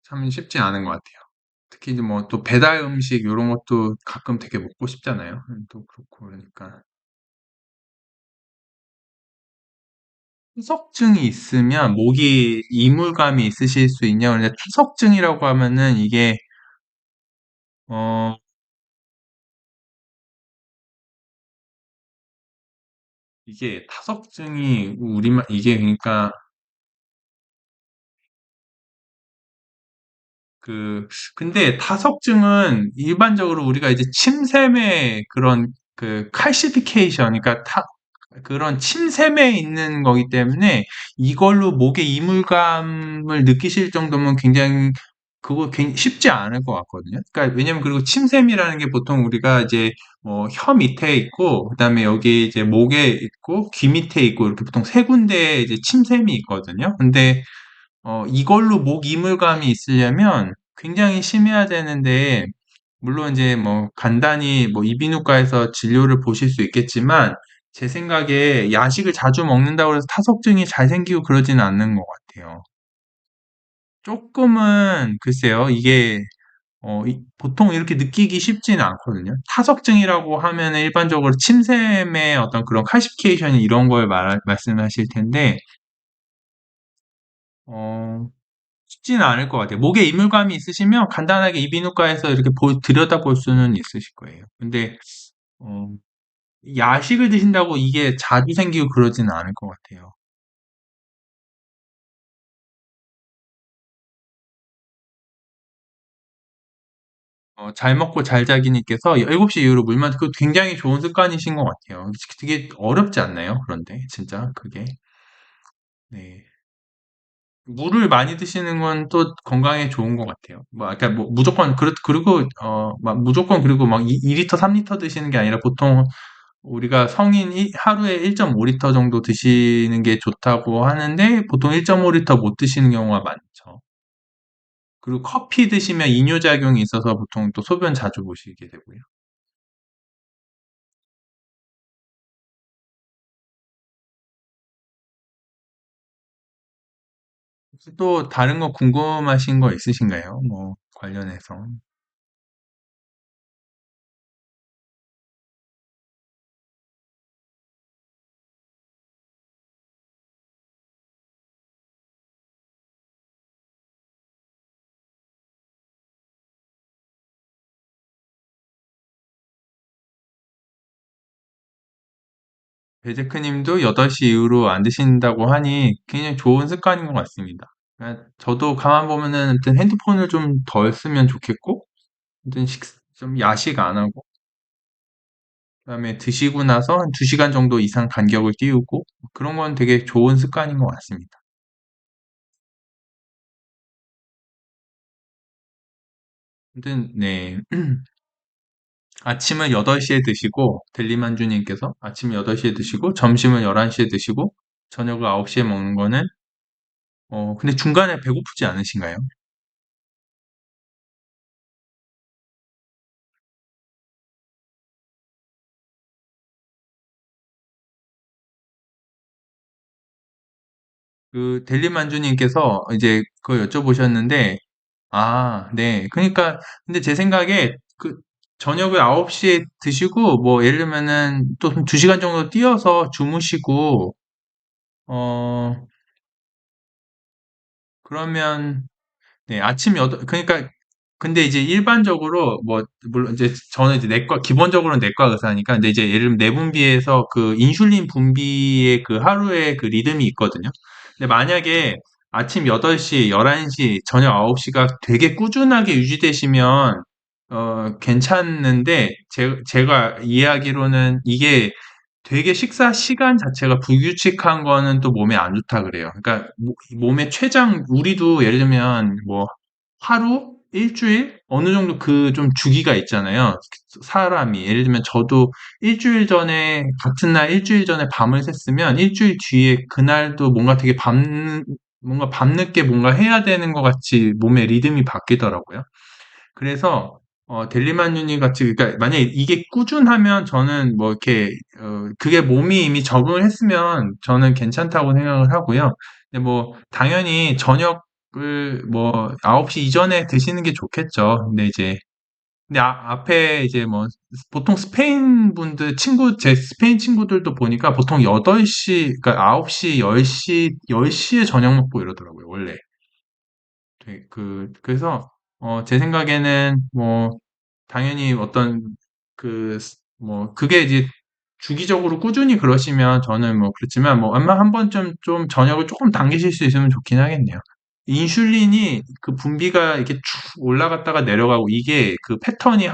참 쉽지 않은 것 같아요. 특히 이제 뭐 또 배달 음식 이런 것도 가끔 되게 먹고 싶잖아요. 또 그렇고 그러니까. 투석증이 있으면 목이 이물감이 있으실 수 있냐고 하는데 투석증이라고 하면은 어, 이게 타석증이 우리말, 이게 그러니까 그, 근데 타석증은 일반적으로 우리가 이제 침샘의 그런 그 칼시피케이션, 그러니까 그런 침샘에 있는 거기 때문에 이걸로 목에 이물감을 느끼실 정도면 굉장히 그거 쉽지 않을 것 같거든요. 그러니까 왜냐면 그리고 침샘이라는 게 보통 우리가 이제 뭐 혀 밑에 있고 그다음에 여기 이제 목에 있고 귀 밑에 있고 이렇게 보통 세 군데에 이제 침샘이 있거든요. 근데 이걸로 목 이물감이 있으려면 굉장히 심해야 되는데, 물론 이제 뭐 간단히 뭐 이비인후과에서 진료를 보실 수 있겠지만, 제 생각에 야식을 자주 먹는다고 해서 타석증이 잘 생기고 그러지는 않는 것 같아요. 조금은, 글쎄요, 이게, 보통 이렇게 느끼기 쉽지는 않거든요. 타석증이라고 하면 일반적으로 침샘의 어떤 그런 칼시피케이션 이런 걸 말씀하실 텐데, 어, 쉽지는 않을 것 같아요. 목에 이물감이 있으시면 간단하게 이비인후과에서 이렇게 들여다볼 수는 있으실 거예요. 근데 어, 야식을 드신다고 이게 자주 생기고 그러지는 않을 것 같아요. 잘 먹고 잘 자기님께서 7시 이후로 물 마시고 그거 굉장히 좋은 습관이신 것 같아요. 되게 어렵지 않나요? 그런데 진짜 그게 네. 물을 많이 드시는 건 또 건강에 좋은 것 같아요. 뭐, 아까 뭐 무조건 그리고 막 무조건 그리고 막 2리터, 3리터 드시는 게 아니라 보통 우리가 성인이 하루에 1.5리터 정도 드시는 게 좋다고 하는데 보통 1.5리터 못 드시는 경우가 많죠. 그리고 커피 드시면 이뇨작용이 있어서 보통 또 소변 자주 보시게 되고요. 혹시 또 다른 거 궁금하신 거 있으신가요? 뭐 관련해서. 베제크 님도 8시 이후로 안 드신다고 하니 굉장히 좋은 습관인 것 같습니다. 그러니까 저도 가만 보면은 아무튼 핸드폰을 좀 덜 쓰면 좋겠고, 아무튼 좀 야식 안 하고, 그다음에 드시고 나서 한 2시간 정도 이상 간격을 띄우고 그런 건 되게 좋은 습관인 것 같습니다. 아무튼 네. 아침을 8시에 드시고 델리만주님께서 아침 8시에 드시고 점심을 11시에 드시고 저녁을 9시에 먹는 거는 근데 중간에 배고프지 않으신가요? 그 델리만주님께서 이제 그거 여쭤보셨는데 네. 그러니까 근데 제 생각에 그 저녁을 9시에 드시고 뭐 예를 들면은 또 2시간 정도 뛰어서 주무시고 어 그러면 네, 아침 8, 그러니까, 근데 이제 일반적으로, 뭐, 물론 이제 저는 이제 기본적으로는 내과 의사니까, 근데 이제 예를 들면 내분비에서 그 인슐린 분비의 그 하루의 그 리듬이 있거든요. 근데 만약에 아침 8시, 11시, 저녁 9시가 되게 꾸준하게 유지되시면, 괜찮은데, 제가 이해하기로는 이게 되게 식사 시간 자체가 불규칙한 거는 또 몸에 안 좋다 그래요. 그러니까 몸의 최장, 우리도 예를 들면 뭐 하루, 일주일 어느 정도 그 좀 주기가 있잖아요. 사람이 예를 들면 저도 일주일 전에 같은 날 일주일 전에 밤을 샜으면 일주일 뒤에 그날도 뭔가 되게 뭔가 밤늦게 뭔가 해야 되는 것 같이 몸의 리듬이 바뀌더라고요. 그래서 델리만유님 같이 그러니까 만약에 이게 꾸준하면 저는 뭐 이렇게 그게 몸이 이미 적응을 했으면 저는 괜찮다고 생각을 하고요. 근데 뭐 당연히 저녁을 뭐 9시 이전에 드시는 게 좋겠죠. 근데 앞에 이제 뭐 보통 스페인 분들 제 스페인 친구들도 보니까 보통 8시 그러니까 9시, 10시에 저녁 먹고 이러더라고요, 원래. 그래서, 제 생각에는, 뭐, 당연히 그게 이제 주기적으로 꾸준히 그러시면 저는 뭐, 그렇지만, 뭐, 아마 한 번쯤 좀 저녁을 조금 당기실 수 있으면 좋긴 하겠네요. 인슐린이 그 분비가 이렇게 쭉 올라갔다가 내려가고, 이게 그 패턴이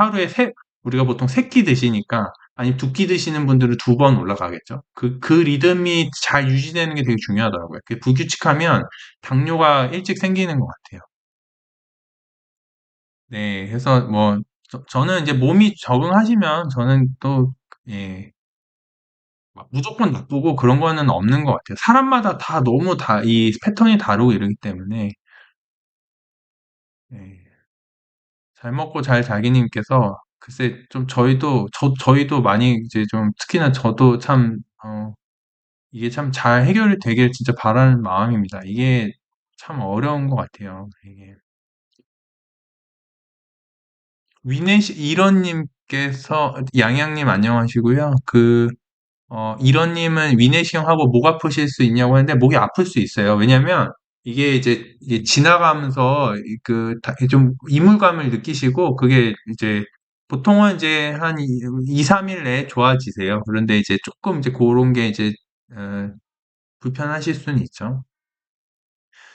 우리가 보통 세 끼 드시니까, 아니, 두 끼 드시는 분들은 두 번 올라가겠죠. 그 리듬이 잘 유지되는 게 되게 중요하더라고요. 그게 불규칙하면 당뇨가 일찍 생기는 것 같아요. 네, 그래서 뭐, 저는 이제 몸이 적응하시면 저는 또, 예, 막 무조건 나쁘고 그런 거는 없는 것 같아요. 사람마다 이 패턴이 다르고 이러기 때문에, 예, 잘 먹고 잘 자기님께서, 글쎄, 좀 저희도 많이 이제 좀, 특히나 저도 참, 이게 참 잘 해결이 되길 진짜 바라는 마음입니다. 이게 참 어려운 것 같아요. 이게. 이런님께서, 양양님 안녕하시고요. 이런님은 위내시경하고 목 아프실 수 있냐고 하는데 목이 아플 수 있어요. 왜냐면 이게 지나가면서 좀 이물감을 느끼시고 그게 이제 보통은 이제 한 2, 3일 내에 좋아지세요. 그런데 이제 조금 이제 그런 게 이제 어, 불편하실 수는 있죠.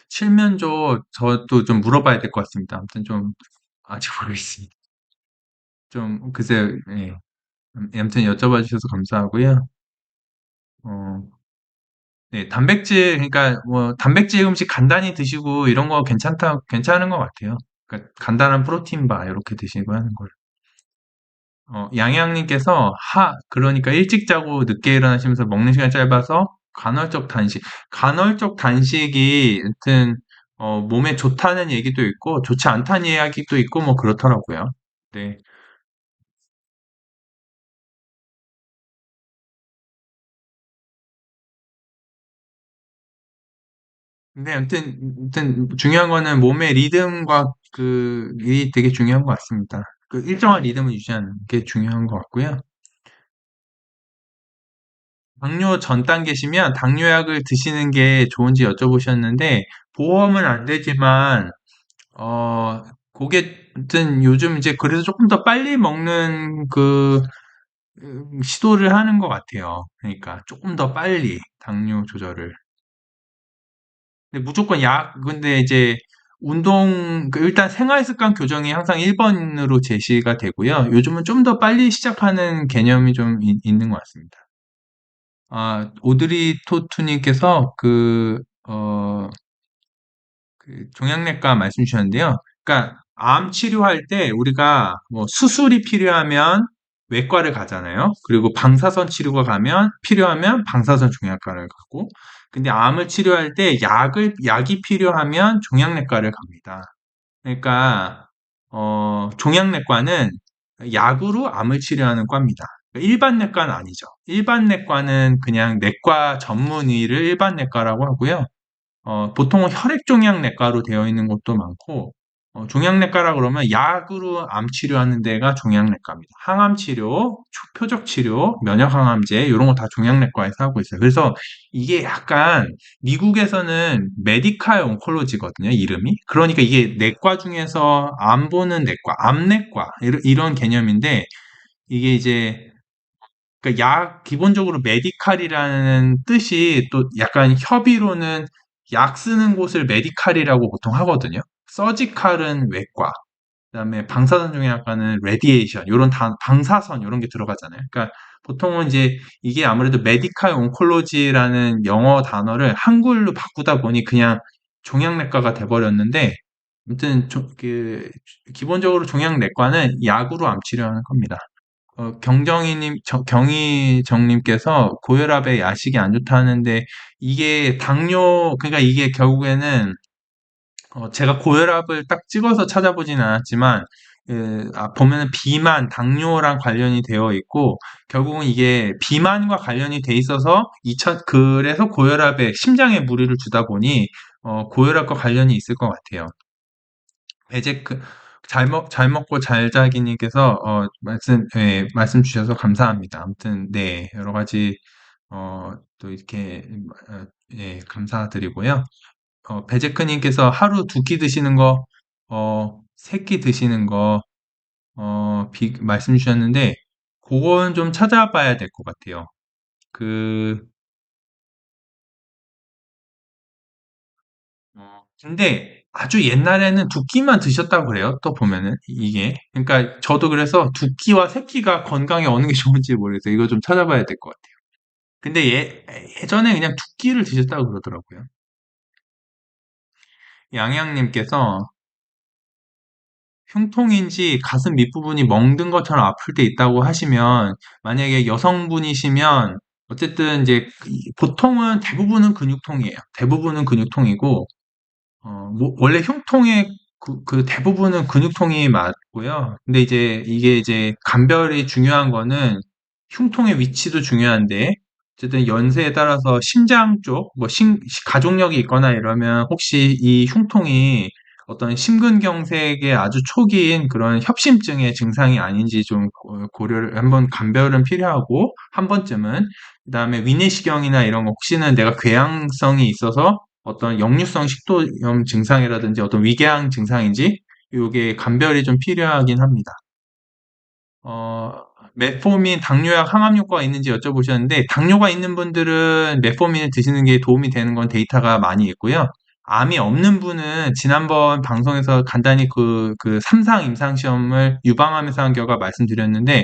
칠면조 저도 좀 물어봐야 될 것 같습니다. 아무튼 좀 아직 모르겠습니다. 좀 글쎄요. 예. 아무튼 여쭤봐 주셔서 감사하고요. 어, 네, 그러니까 뭐 단백질 음식 간단히 드시고 이런 거 괜찮은 것 같아요. 그러니까 간단한 프로틴바 이렇게 드시고 하는 걸. 양양님께서 그러니까 일찍 자고 늦게 일어나시면서 먹는 시간이 짧아서 간헐적 단식이 여튼 몸에 좋다는 얘기도 있고 좋지 않다는 이야기도 있고 뭐 그렇더라고요. 네. 근데 아무튼 중요한 거는 몸의 리듬과 이 되게 중요한 것 같습니다. 그 일정한 리듬을 유지하는 게 중요한 것 같고요. 당뇨 전 단계시면 당뇨약을 드시는 게 좋은지 여쭤보셨는데 보험은 안 되지만 그게 아무튼 요즘 이제 그래서 조금 더 빨리 먹는 시도를 하는 것 같아요. 그러니까 조금 더 빨리 당뇨 조절을. 근데 근데 이제 일단 생활 습관 교정이 항상 1번으로 제시가 되고요. 요즘은 좀 더 빨리 시작하는 개념이 좀 있는 것 같습니다. 오드리 토투님께서 종양내과 말씀 주셨는데요. 그러니까 암 치료할 때 우리가 뭐 수술이 필요하면 외과를 가잖아요. 그리고 방사선 치료가 필요하면 방사선 종양과를 가고, 근데 암을 치료할 때 약이 필요하면 종양내과를 갑니다. 그러니까 종양내과는 약으로 암을 치료하는 과입니다. 일반 내과는 아니죠. 일반 내과는 그냥 내과 전문의를 일반 내과라고 하고요. 보통은 혈액종양내과로 되어 있는 곳도 많고, 종양내과라 그러면 약으로 암 치료하는 데가 종양내과입니다. 항암 치료, 표적 치료, 면역항암제, 이런 거 다 종양내과에서 하고 있어요. 그래서 이게 약간 미국에서는 메디칼 온콜로지거든요, 이름이. 그러니까 이게 내과 중에서 암 보는 내과, 암내과, 이런 개념인데, 이게 이제 기본적으로 메디칼이라는 뜻이 또 약간 협의로는 약 쓰는 곳을 메디칼이라고 보통 하거든요. 서지칼은 외과, 그다음에 방사선종양학과는 레디에이션, 요런 방사선 요런 게 들어가잖아요. 그러니까 보통은 이제 이게 아무래도 메디칼 온콜로지라는 영어 단어를 한글로 바꾸다 보니 그냥 종양내과가 돼버렸는데, 아무튼 기본적으로 종양내과는 약으로 암 치료하는 겁니다. 경희정님께서 고혈압에 야식이 안 좋다는데, 이게 그러니까 이게 결국에는 제가 고혈압을 딱 찍어서 찾아보진 않았지만, 보면은 비만, 당뇨랑 관련이 되어 있고, 결국은 이게 비만과 관련이 돼 있어서, 그래서 고혈압에, 심장에 무리를 주다 보니, 고혈압과 관련이 있을 것 같아요. 베제크, 잘 먹고 잘 자기님께서, 말씀 주셔서 감사합니다. 아무튼, 네, 여러 가지, 또 이렇게, 예, 감사드리고요. 베제크님께서 하루 두 끼 드시는 거, 세 끼 드시는 거, 말씀 주셨는데, 그건 좀 찾아봐야 될 것 같아요. 그, 근데 아주 옛날에는 두 끼만 드셨다고 그래요. 또 보면은, 이게. 그러니까 저도 그래서 두 끼와 세 끼가 건강에 어느 게 좋은지 모르겠어요. 이거 좀 찾아봐야 될 것 같아요. 근데 예전에 그냥 두 끼를 드셨다고 그러더라고요. 양양님께서 흉통인지 가슴 밑부분이 멍든 것처럼 아플 때 있다고 하시면, 만약에 여성분이시면 어쨌든 이제 보통은 대부분은 근육통이에요. 대부분은 근육통이고, 원래 흉통의 그 대부분은 근육통이 맞고요. 근데 이제 이게 이제 감별이 중요한 거는 흉통의 위치도 중요한데, 어쨌든 연세에 따라서 심장 쪽, 가족력이 있거나 이러면 혹시 이 흉통이 어떤 심근경색의 아주 초기인 그런 협심증의 증상이 아닌지 좀 고려를, 한번 감별은 필요하고, 한 번쯤은. 그다음에 위내시경이나 이런 거 혹시는 내가 궤양성이 있어서 어떤 역류성 식도염 증상이라든지 어떤 위궤양 증상인지 요게 감별이 좀 필요하긴 합니다. 어, 메포민 당뇨약 항암 효과가 있는지 여쭤보셨는데, 당뇨가 있는 분들은 메포민을 드시는 게 도움이 되는 건 데이터가 많이 있고요. 암이 없는 분은 지난번 방송에서 간단히 그 3상 임상시험을 유방암에서 한 결과 말씀드렸는데,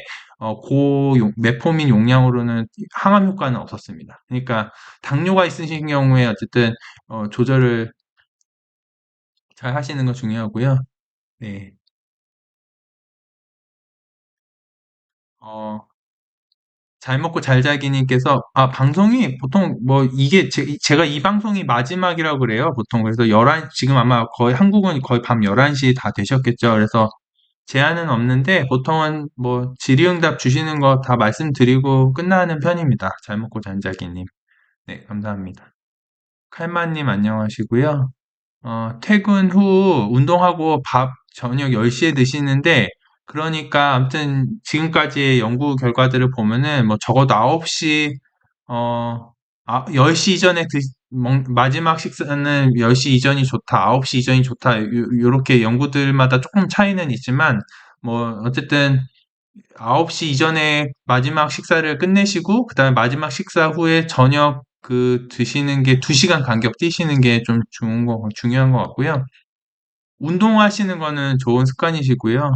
메포민 용량으로는 항암 효과는 없었습니다. 그러니까 당뇨가 있으신 경우에 어쨌든 조절을 잘 하시는 거 중요하고요. 네. 어, 잘 먹고 잘 자기님께서, 방송이 보통 뭐 이게 제가 이 방송이 마지막이라고 그래요. 보통. 그래서 지금 아마 거의 한국은 거의 밤 11시 다 되셨겠죠. 그래서 제한은 없는데 보통은 뭐 질의응답 주시는 거 다 말씀드리고 끝나는 편입니다. 잘 먹고 잘 자기님. 네, 감사합니다. 칼마님 안녕하시고요. 퇴근 후 운동하고 밥 저녁 10시에 드시는데, 그러니까 아무튼 지금까지의 연구 결과들을 보면은 뭐 적어도 9시, 10시 이전에 마지막 식사는 10시 이전이 좋다, 9시 이전이 좋다, 요렇게 연구들마다 조금 차이는 있지만, 뭐 어쨌든 9시 이전에 마지막 식사를 끝내시고, 그 다음에 마지막 식사 후에 저녁 드시는 게 2시간 간격 뛰시는 게 좀 중요한 것 같고요. 운동하시는 거는 좋은 습관이시고요.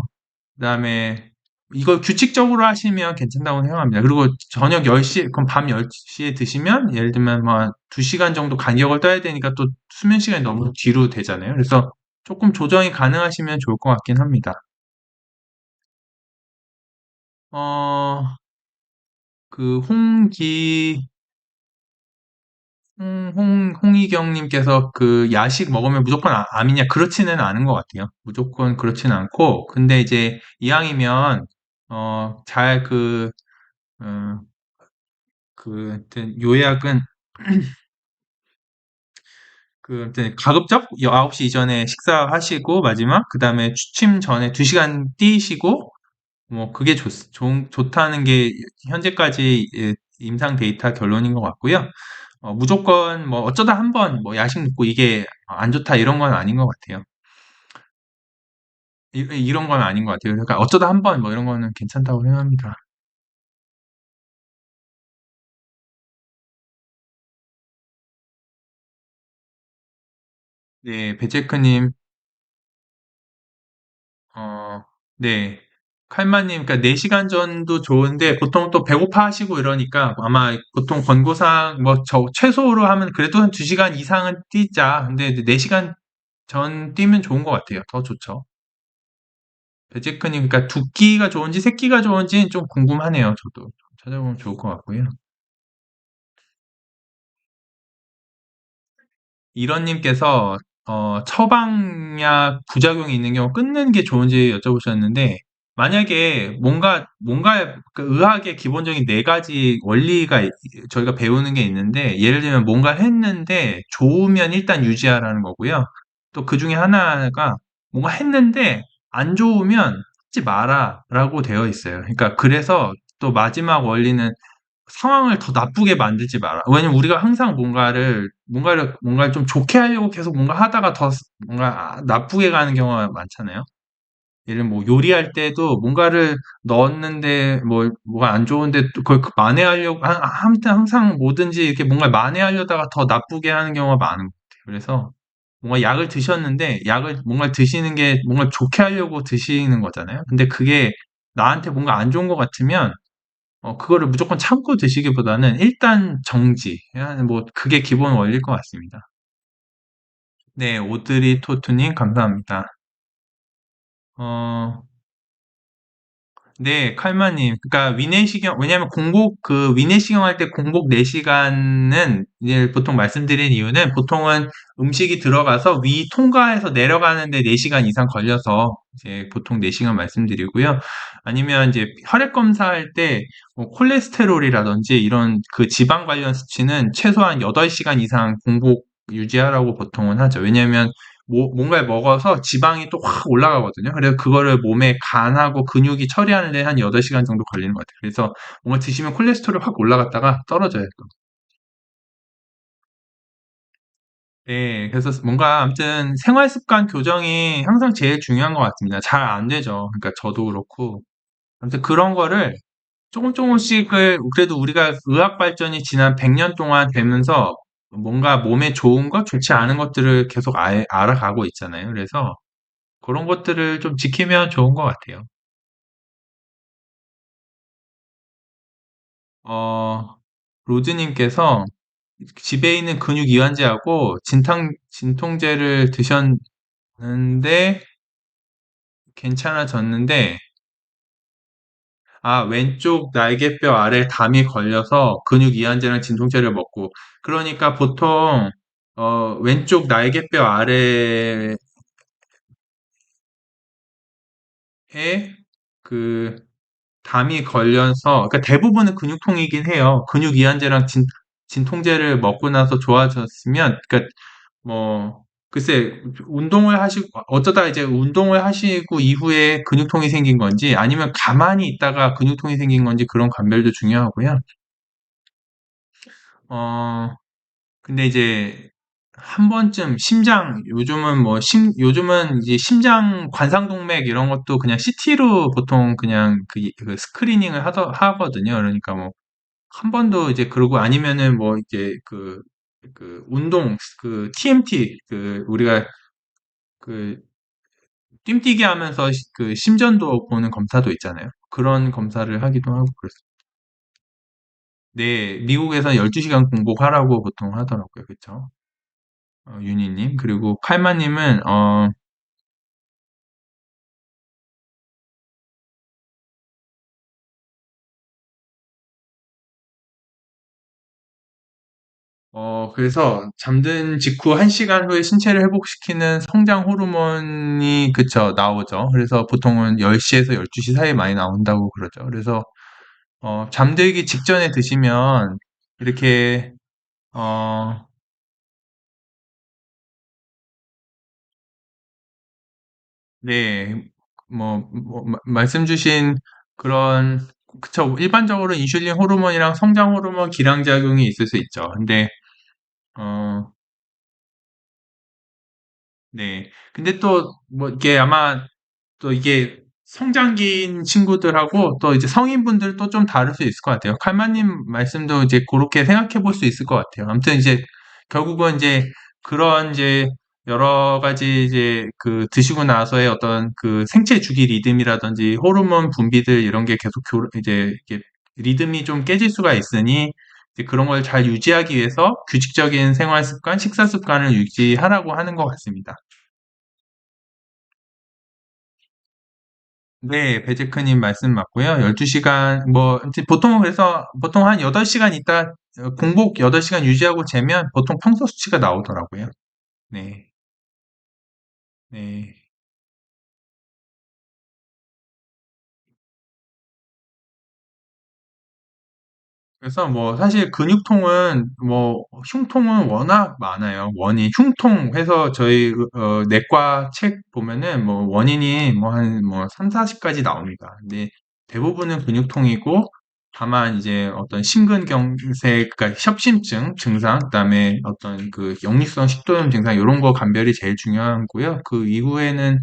그 다음에 이걸 규칙적으로 하시면 괜찮다고 생각합니다. 그리고 저녁 10시, 그럼 밤 10시에 드시면 예를 들면 뭐 2시간 정도 간격을 떠야 되니까 또 수면 시간이 너무 뒤로 되잖아요. 그래서 조금 조정이 가능하시면 좋을 것 같긴 합니다. 어, 그 홍희경님께서 그 야식 먹으면 무조건 암이냐? 그렇지는 않은 것 같아요. 무조건 그렇지는 않고, 근데 이제 이왕이면, 잘 어, 하여튼 요약은, 하여튼 가급적 9시 이전에 식사하시고, 마지막, 그 다음에 취침 전에 2시간 뛰시고, 뭐, 그게 좋다는 게 현재까지 임상 데이터 결론인 것 같고요. 무조건 뭐 어쩌다 한 번 뭐 야식 먹고 이게 안 좋다 이런 건 아닌 것 같아요. 이런 건 아닌 것 같아요. 그러니까 어쩌다 한 번 뭐 이런 거는 괜찮다고 생각합니다. 네, 베제크님, 어, 네. 칼마님, 그러니까 4시간 전도 좋은데 보통 또 배고파 하시고 이러니까 아마 보통 권고사항 뭐 최소로 하면 그래도 한 2시간 이상은 뛰자. 근데 4시간 전 뛰면 좋은 것 같아요. 더 좋죠. 베제크님, 그러니까 두 끼가 좋은지 세 끼가 좋은지는 좀 궁금하네요. 저도 찾아보면 좋을 것 같고요. 이런님께서 처방약 부작용이 있는 경우 끊는 게 좋은지 여쭤보셨는데 만약에 뭔가 그 의학의 기본적인 네 가지 원리가 저희가 배우는 게 있는데 예를 들면 뭔가 했는데 좋으면 일단 유지하라는 거고요. 또 그 중에 하나가 뭔가 했는데 안 좋으면 하지 마라라고 되어 있어요. 그러니까 그래서 또 마지막 원리는 상황을 더 나쁘게 만들지 마라. 왜냐면 우리가 항상 뭔가를 좀 좋게 하려고 계속 뭔가 하다가 더 뭔가 나쁘게 가는 경우가 많잖아요. 예를 들면 뭐 요리할 때도 뭔가를 넣었는데 뭐가 안 좋은데 또 그걸 만회하려고 아무튼 항상 뭐든지 이렇게 뭔가 만회하려다가 더 나쁘게 하는 경우가 많은 것 같아요. 그래서 뭔가 약을 드셨는데 약을 뭔가 드시는 게 뭔가 좋게 하려고 드시는 거잖아요. 근데 그게 나한테 뭔가 안 좋은 것 같으면 그거를 무조건 참고 드시기보다는 일단 정지. 뭐, 그게 기본 원리일 것 같습니다. 네, 오드리 토투님, 감사합니다. 어, 네, 칼마님. 그러니까 위내시경, 왜냐하면 위내시경 할 때 공복 4시간은 이제 보통 말씀드린 이유는 보통은 음식이 들어가서 위 통과해서 내려가는데 4시간 이상 걸려서 이제 보통 4시간 말씀드리고요. 아니면 이제 혈액 검사할 때 뭐 콜레스테롤이라든지 이런 그 지방 관련 수치는 최소한 8시간 이상 공복 유지하라고 보통은 하죠. 왜냐하면 뭔가를 먹어서 지방이 또 확 올라가거든요. 그래서 그거를 몸에 간하고 근육이 처리하는데 한 8시간 정도 걸리는 것 같아요. 그래서 뭔가 드시면 콜레스테롤이 확 올라갔다가 떨어져요. 또. 네, 그래서 뭔가 아무튼 생활 습관 교정이 항상 제일 중요한 것 같습니다. 잘 안 되죠. 그러니까 저도 그렇고. 아무튼 그런 거를 조금씩을 그래도 우리가 의학 발전이 지난 100년 동안 되면서 뭔가 몸에 좋은 것, 좋지 않은 것들을 계속 알아가고 있잖아요. 그래서 그런 것들을 좀 지키면 좋은 것 같아요. 어, 로즈님께서 집에 있는 근육 이완제하고 진통제를 드셨는데 괜찮아졌는데, 왼쪽 날개뼈 아래 담이 걸려서 근육 이완제랑 진통제를 먹고, 그러니까 보통, 왼쪽 날개뼈 아래에 그 담이 걸려서, 그러니까 대부분은 근육통이긴 해요. 근육 이완제랑 진통제를 먹고 나서 좋아졌으면, 그러니까 글쎄, 어쩌다 이제 운동을 하시고 이후에 근육통이 생긴 건지, 아니면 가만히 있다가 근육통이 생긴 건지 그런 감별도 중요하고요. 어, 근데 이제 한 번쯤 요즘은 이제 심장 관상동맥 이런 것도 그냥 CT로 보통 그냥 그 스크리닝을 하거든요. 그러니까 뭐, 한 번도 이제 그러고 아니면은 뭐 이제 TMT, 우리가 그 뜀뛰기 하면서 그 심전도 보는 검사도 있잖아요. 그런 검사를 하기도 하고 그랬어요. 네, 미국에서 12시간 공복하라고 보통 하더라고요. 그쵸? 유니님. 그리고 칼마님은, 그래서 잠든 직후 1시간 후에 신체를 회복시키는 성장 호르몬이, 그쵸, 나오죠. 그래서 보통은 10시에서 12시 사이에 많이 나온다고 그러죠. 그래서, 잠들기 직전에 드시면, 이렇게, 어, 네, 말씀 주신 그런, 그쵸. 일반적으로 인슐린 호르몬이랑 성장 호르몬 기량작용이 있을 수 있죠. 근데, 어, 네. 근데 또, 이게 아마, 또 이게 성장기인 친구들하고 또 이제 성인분들 또 좀 다를 수 있을 것 같아요. 칼마님 말씀도 이제 그렇게 생각해 볼 수 있을 것 같아요. 아무튼 이제, 결국은 이제, 그런 이제 여러 가지 이제 그 드시고 나서의 어떤 그 생체 주기 리듬이라든지 호르몬 분비들 이런 게 계속 이제 이게 리듬이 좀 깨질 수가 있으니 이제 그런 걸 잘 유지하기 위해서 규칙적인 생활 습관, 식사 습관을 유지하라고 하는 것 같습니다. 네, 배제크님 말씀 맞고요. 12시간, 뭐, 이제 보통은 그래서, 보통 한 8시간 있다, 공복 8시간 유지하고 재면 보통 평소 수치가 나오더라고요. 네, 네. 그래서 뭐, 사실 근육통은, 뭐, 흉통은 워낙 많아요. 원인, 흉통 해서 저희, 내과 책 보면은 뭐, 원인이 뭐, 한, 뭐, 3, 40가지 나옵니다. 근데 대부분은 근육통이고, 다만 이제 어떤 심근경색, 그러니까 협심증 증상, 그다음에 어떤 그 역류성 식도염 증상, 이런 거 감별이 제일 중요하고요. 그 이후에는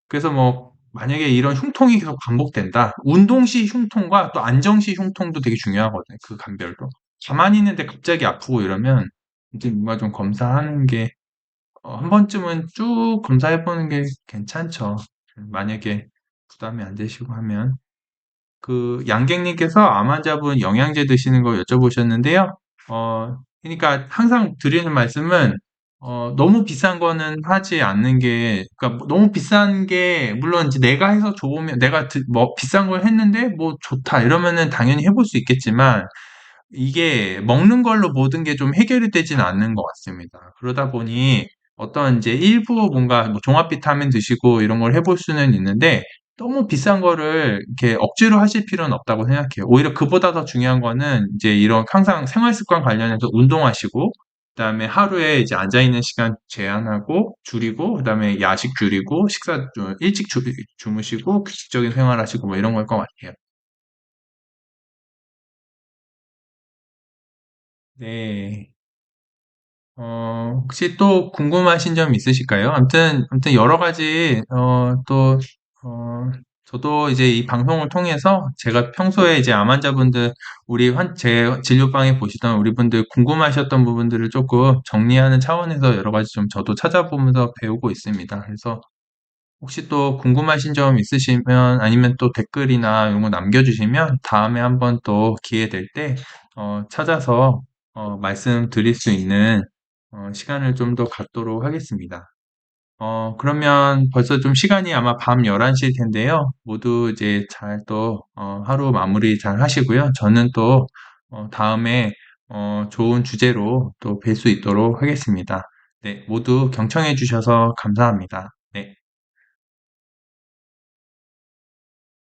그래서 뭐 만약에 이런 흉통이 계속 반복된다. 운동 시 흉통과 또 안정 시 흉통도 되게 중요하거든요. 그 감별도. 가만히 있는데 갑자기 아프고 이러면 이제 뭔가 좀 검사하는 게 한 번쯤은 쭉 검사해 보는 게 괜찮죠. 만약에 부담이 안 되시고 하면. 그 양객님께서 암 환자분 영양제 드시는 거 여쭤보셨는데요. 그러니까 항상 드리는 말씀은 너무 비싼 거는 하지 않는 게, 그러니까 뭐 너무 비싼 게 물론 이제 내가 해서 좋으면 내가 뭐 비싼 걸 했는데 뭐 좋다 이러면은 당연히 해볼 수 있겠지만 이게 먹는 걸로 모든 게 좀 해결이 되지는 않는 것 같습니다. 그러다 보니 어떤 이제 일부 뭔가 뭐 종합 비타민 드시고 이런 걸 해볼 수는 있는데 너무 비싼 거를 이렇게 억지로 하실 필요는 없다고 생각해요. 오히려 그보다 더 중요한 거는 이제 이런 항상 생활 습관 관련해서 운동하시고 그다음에 하루에 이제 앉아 있는 시간 제한하고 줄이고 그다음에 야식 줄이고 식사 좀 일찍 주무시고 규칙적인 생활하시고 뭐 이런 걸 것 같아요. 네. 혹시 또 궁금하신 점 있으실까요? 아무튼 여러 가지, 저도 이제 이 방송을 통해서 제가 평소에 이제 암 환자분들, 제 진료방에 보시던 우리 분들 궁금하셨던 부분들을 조금 정리하는 차원에서 여러 가지 좀 저도 찾아보면서 배우고 있습니다. 그래서 혹시 또 궁금하신 점 있으시면 아니면 또 댓글이나 이런 거 남겨주시면 다음에 한번 또 기회 될 때 찾아서 말씀드릴 수 있는 시간을 좀 더 갖도록 하겠습니다. 그러면 벌써 좀 시간이 아마 밤 11시일 텐데요. 모두 이제 잘 또 하루 마무리 잘 하시고요. 저는 또 다음에 좋은 주제로 또 뵐 수 있도록 하겠습니다. 네, 모두 경청해 주셔서 감사합니다.